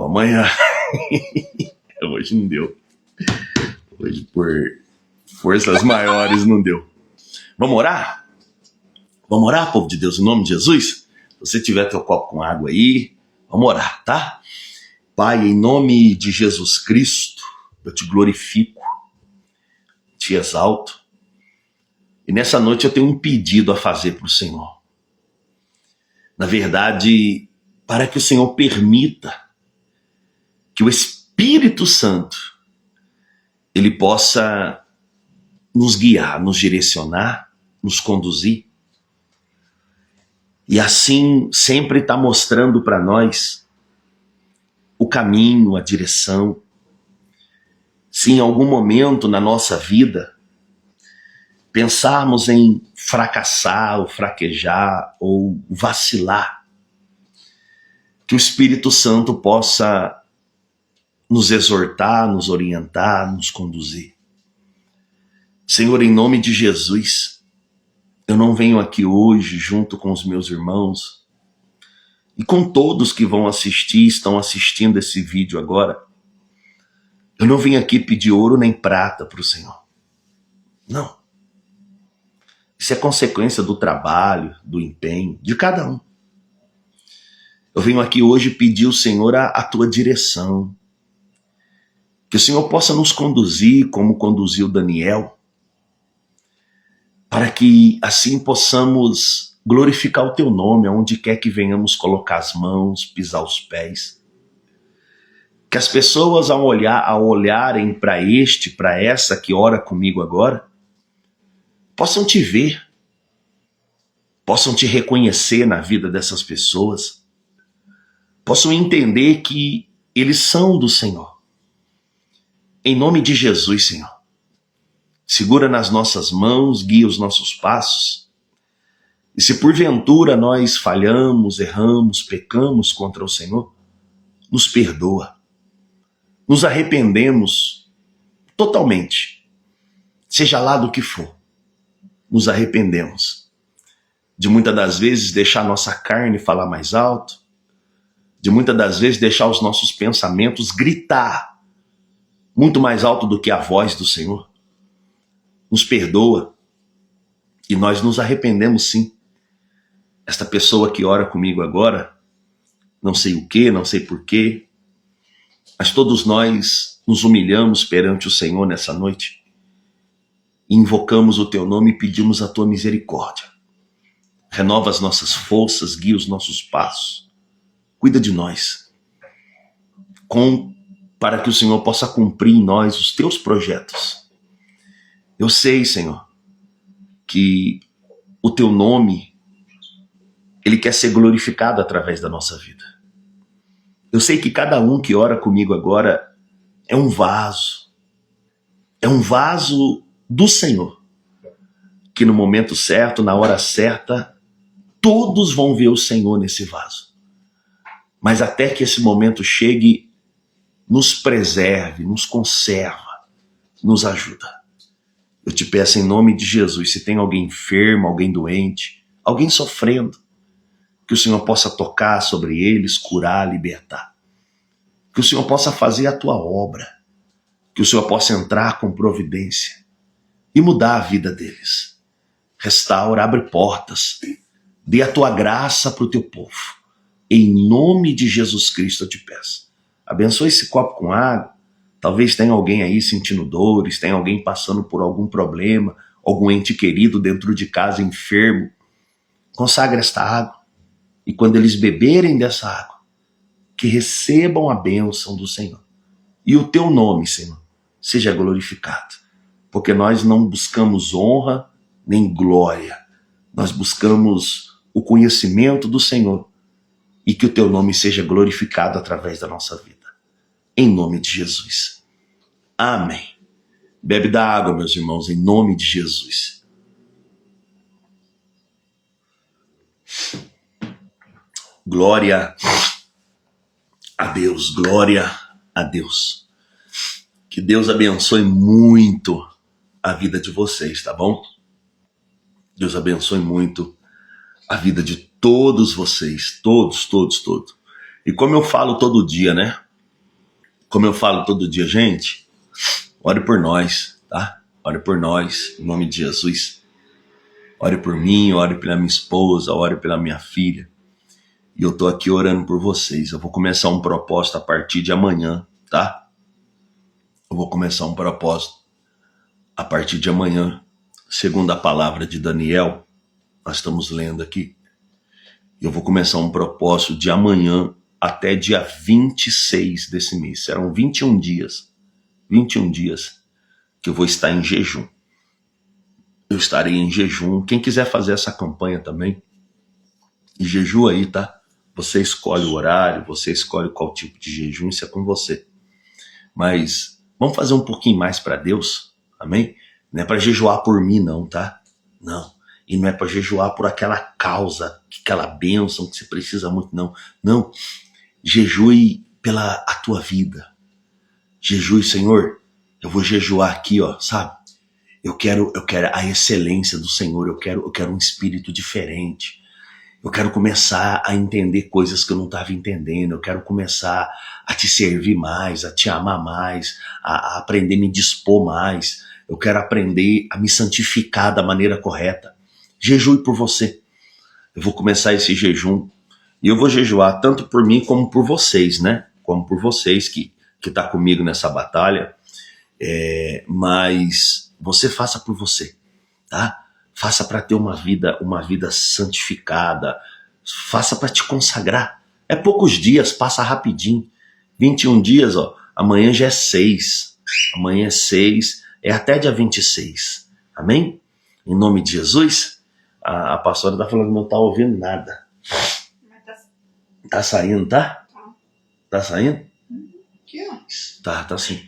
Amanhã. Hoje não deu. Hoje, por forças maiores, não deu. Vamos orar? Vamos orar, povo de Deus, em nome de Jesus? Se você tiver teu copo com água aí, vamos orar, tá? Pai, em nome de Jesus Cristo, eu te glorifico, te exalto. E nessa noite eu tenho um pedido a fazer para o Senhor. Na verdade, para que o Senhor permita que o Espírito Santo ele possa nos guiar, nos direcionar, nos conduzir. E assim sempre está mostrando para nós o caminho, a direção. Se em algum momento na nossa vida pensarmos em fracassar ou fraquejar ou vacilar, que o Espírito Santo possa nos exortar, nos orientar, nos conduzir. Senhor, em nome de Jesus, eu não venho aqui hoje junto com os meus irmãos e com todos que vão assistir, estão assistindo esse vídeo agora. Eu não venho aqui pedir ouro nem prata para o Senhor. Não. Isso é consequência do trabalho, do empenho de cada um. Eu venho aqui hoje pedir ao Senhor a tua direção. Que o Senhor possa nos conduzir como conduziu Daniel, para que assim possamos glorificar o teu nome aonde quer que venhamos colocar as mãos, pisar os pés. Que as pessoas ao olharem para essa que ora comigo agora, possam te ver, possam te reconhecer na vida dessas pessoas, possam entender que eles são do Senhor. Em nome de Jesus, Senhor, segura nas nossas mãos, guia os nossos passos. E se porventura nós falhamos, erramos, pecamos contra o Senhor, nos perdoa. Nos arrependemos totalmente, seja lá do que for. Nos arrependemos de muitas das vezes deixar nossa carne falar mais alto, de muitas das vezes deixar os nossos pensamentos gritar muito mais alto do que a voz do Senhor. Nos perdoa e nós nos arrependemos sim. Esta pessoa que ora comigo agora, não sei o que, não sei porquê, mas todos nós nos humilhamos perante o Senhor nessa noite, invocamos o teu nome e pedimos a tua misericórdia. Renova as nossas forças, guia os nossos passos, cuida de nós, para que o Senhor possa cumprir em nós os teus projetos. Eu sei, Senhor, que o teu nome, ele quer ser glorificado através da nossa vida. Eu sei que cada um que ora comigo agora é um vaso do Senhor, que no momento certo, na hora certa, todos vão ver o Senhor nesse vaso. Mas até que esse momento chegue, nos preserve, nos conserva, nos ajuda. Eu te peço em nome de Jesus, se tem alguém enfermo, alguém doente, alguém sofrendo, que o Senhor possa tocar sobre eles, curar, libertar. Que o Senhor possa fazer a tua obra. Que o Senhor possa entrar com providência e mudar a vida deles. Restaura, abre portas. Dê a tua graça para o teu povo. Em nome de Jesus Cristo eu te peço. Abençoe esse copo com água. Talvez tenha alguém aí sentindo dores, tenha alguém passando por algum problema, algum ente querido dentro de casa enfermo. Consagre esta água. E quando eles beberem dessa água, que recebam a bênção do Senhor. E o teu nome, Senhor, seja glorificado. Porque nós não buscamos honra nem glória. Nós buscamos o conhecimento do Senhor. E que o teu nome seja glorificado através da nossa vida. Em nome de Jesus. Amém. Bebe da água, meus irmãos, em nome de Jesus. Glória a Deus, glória a Deus. Que Deus abençoe muito a vida de vocês, tá bom? Deus abençoe muito a vida de todos vocês, todos. E como eu falo todo dia, né? Gente, ore por nós, tá? Ore por nós, em nome de Jesus. Ore por mim, ore pela minha esposa, ore pela minha filha. E eu tô aqui orando por vocês. Eu vou começar um propósito a partir de amanhã, tá? Eu vou começar um propósito a partir de amanhã, segundo a palavra de Daniel. Nós estamos lendo aqui. Eu vou começar um propósito de amanhã até dia 26 desse mês. Serão 21 dias. 21 dias que eu vou estar em jejum. Eu estarei em jejum. Quem quiser fazer essa campanha também, jejua aí, tá? Você escolhe o horário, você escolhe qual tipo de jejum, isso é com você. Mas vamos fazer um pouquinho mais para Deus, amém? Não é para jejuar por mim não, tá? Não. E não é para jejuar por aquela causa, aquela bênção que você precisa muito, não. Não. Jejue pela a tua vida. Jejue, Senhor, eu vou jejuar aqui, ó, sabe? Eu quero a excelência do Senhor, eu quero um espírito diferente. Eu quero começar a entender coisas que eu não estava entendendo. Eu quero começar a te servir mais, a te amar mais, a aprender a me dispor mais. Eu quero aprender a me santificar da maneira correta. Jejue por você. Eu vou começar esse jejum. E eu vou jejuar tanto por mim como por vocês, né? Como por vocês que tá comigo nessa batalha. Mas você faça por você, tá? Faça para ter uma vida santificada. Faça para te consagrar. É poucos dias, passa rapidinho. 21 dias, ó. Amanhã já é 6. Amanhã é 6. É até dia 26. Amém? Em nome de Jesus. A pastora tá falando que não tá ouvindo nada. Tá saindo, tá? Tá saindo? Aqui, ó. Tá sim.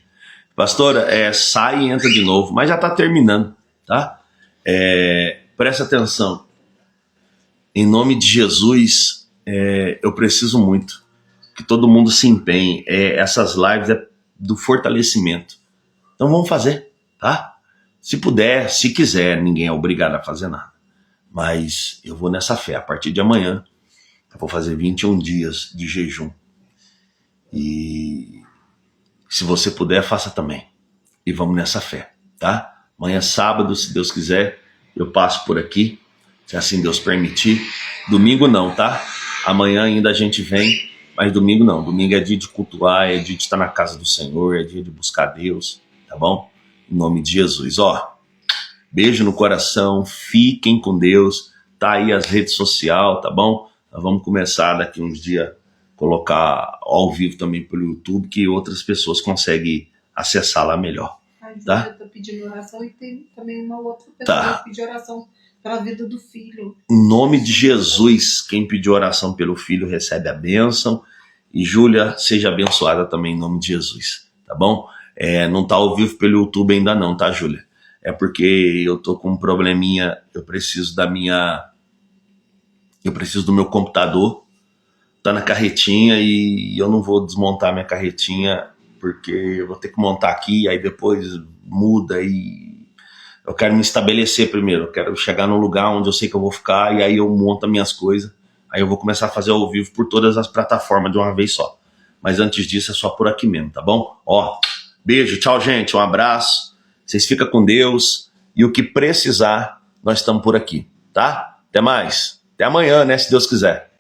Pastora, sai e entra de novo. Mas já tá terminando, tá? Presta atenção. Em nome de Jesus, eu preciso muito que todo mundo se empenhe. Essas lives é do fortalecimento. Então vamos fazer, tá? Se puder, se quiser, ninguém é obrigado a fazer nada. Mas eu vou nessa fé. A partir de amanhã, eu vou fazer 21 dias de jejum. E se você puder, faça também. E vamos nessa fé, tá? Amanhã, sábado, se Deus quiser, eu passo por aqui, se assim Deus permitir. Domingo não, tá? Amanhã ainda a gente vem, mas domingo não. Domingo é dia de cultuar, é dia de estar na casa do Senhor, é dia de buscar Deus, tá bom? Em nome de Jesus, ó. Beijo no coração, fiquem com Deus. Tá aí as redes sociais, tá bom? Nós vamos começar daqui uns dias colocar ao vivo também pelo YouTube, que outras pessoas conseguem acessar lá melhor. A Júlia Tá? tá pedindo oração e tem também uma outra pessoa que pediu oração pela vida do filho. Em nome de Jesus, quem pediu oração pelo filho recebe a bênção. E Júlia, seja abençoada também em nome de Jesus, tá bom? Não tá ao vivo pelo YouTube ainda não, tá, Júlia? É porque eu tô com um probleminha, eu preciso do meu computador, tá na carretinha e eu não vou desmontar minha carretinha porque eu vou ter que montar aqui, aí depois muda e eu quero me estabelecer primeiro, eu quero chegar num lugar onde eu sei que eu vou ficar e aí eu monto as minhas coisas, aí eu vou começar a fazer ao vivo por todas as plataformas de uma vez só. Mas antes disso é só por aqui mesmo, tá bom? Ó, beijo, tchau gente, um abraço, vocês ficam com Deus e o que precisar, nós estamos por aqui, tá? Até mais, até amanhã, né, se Deus quiser.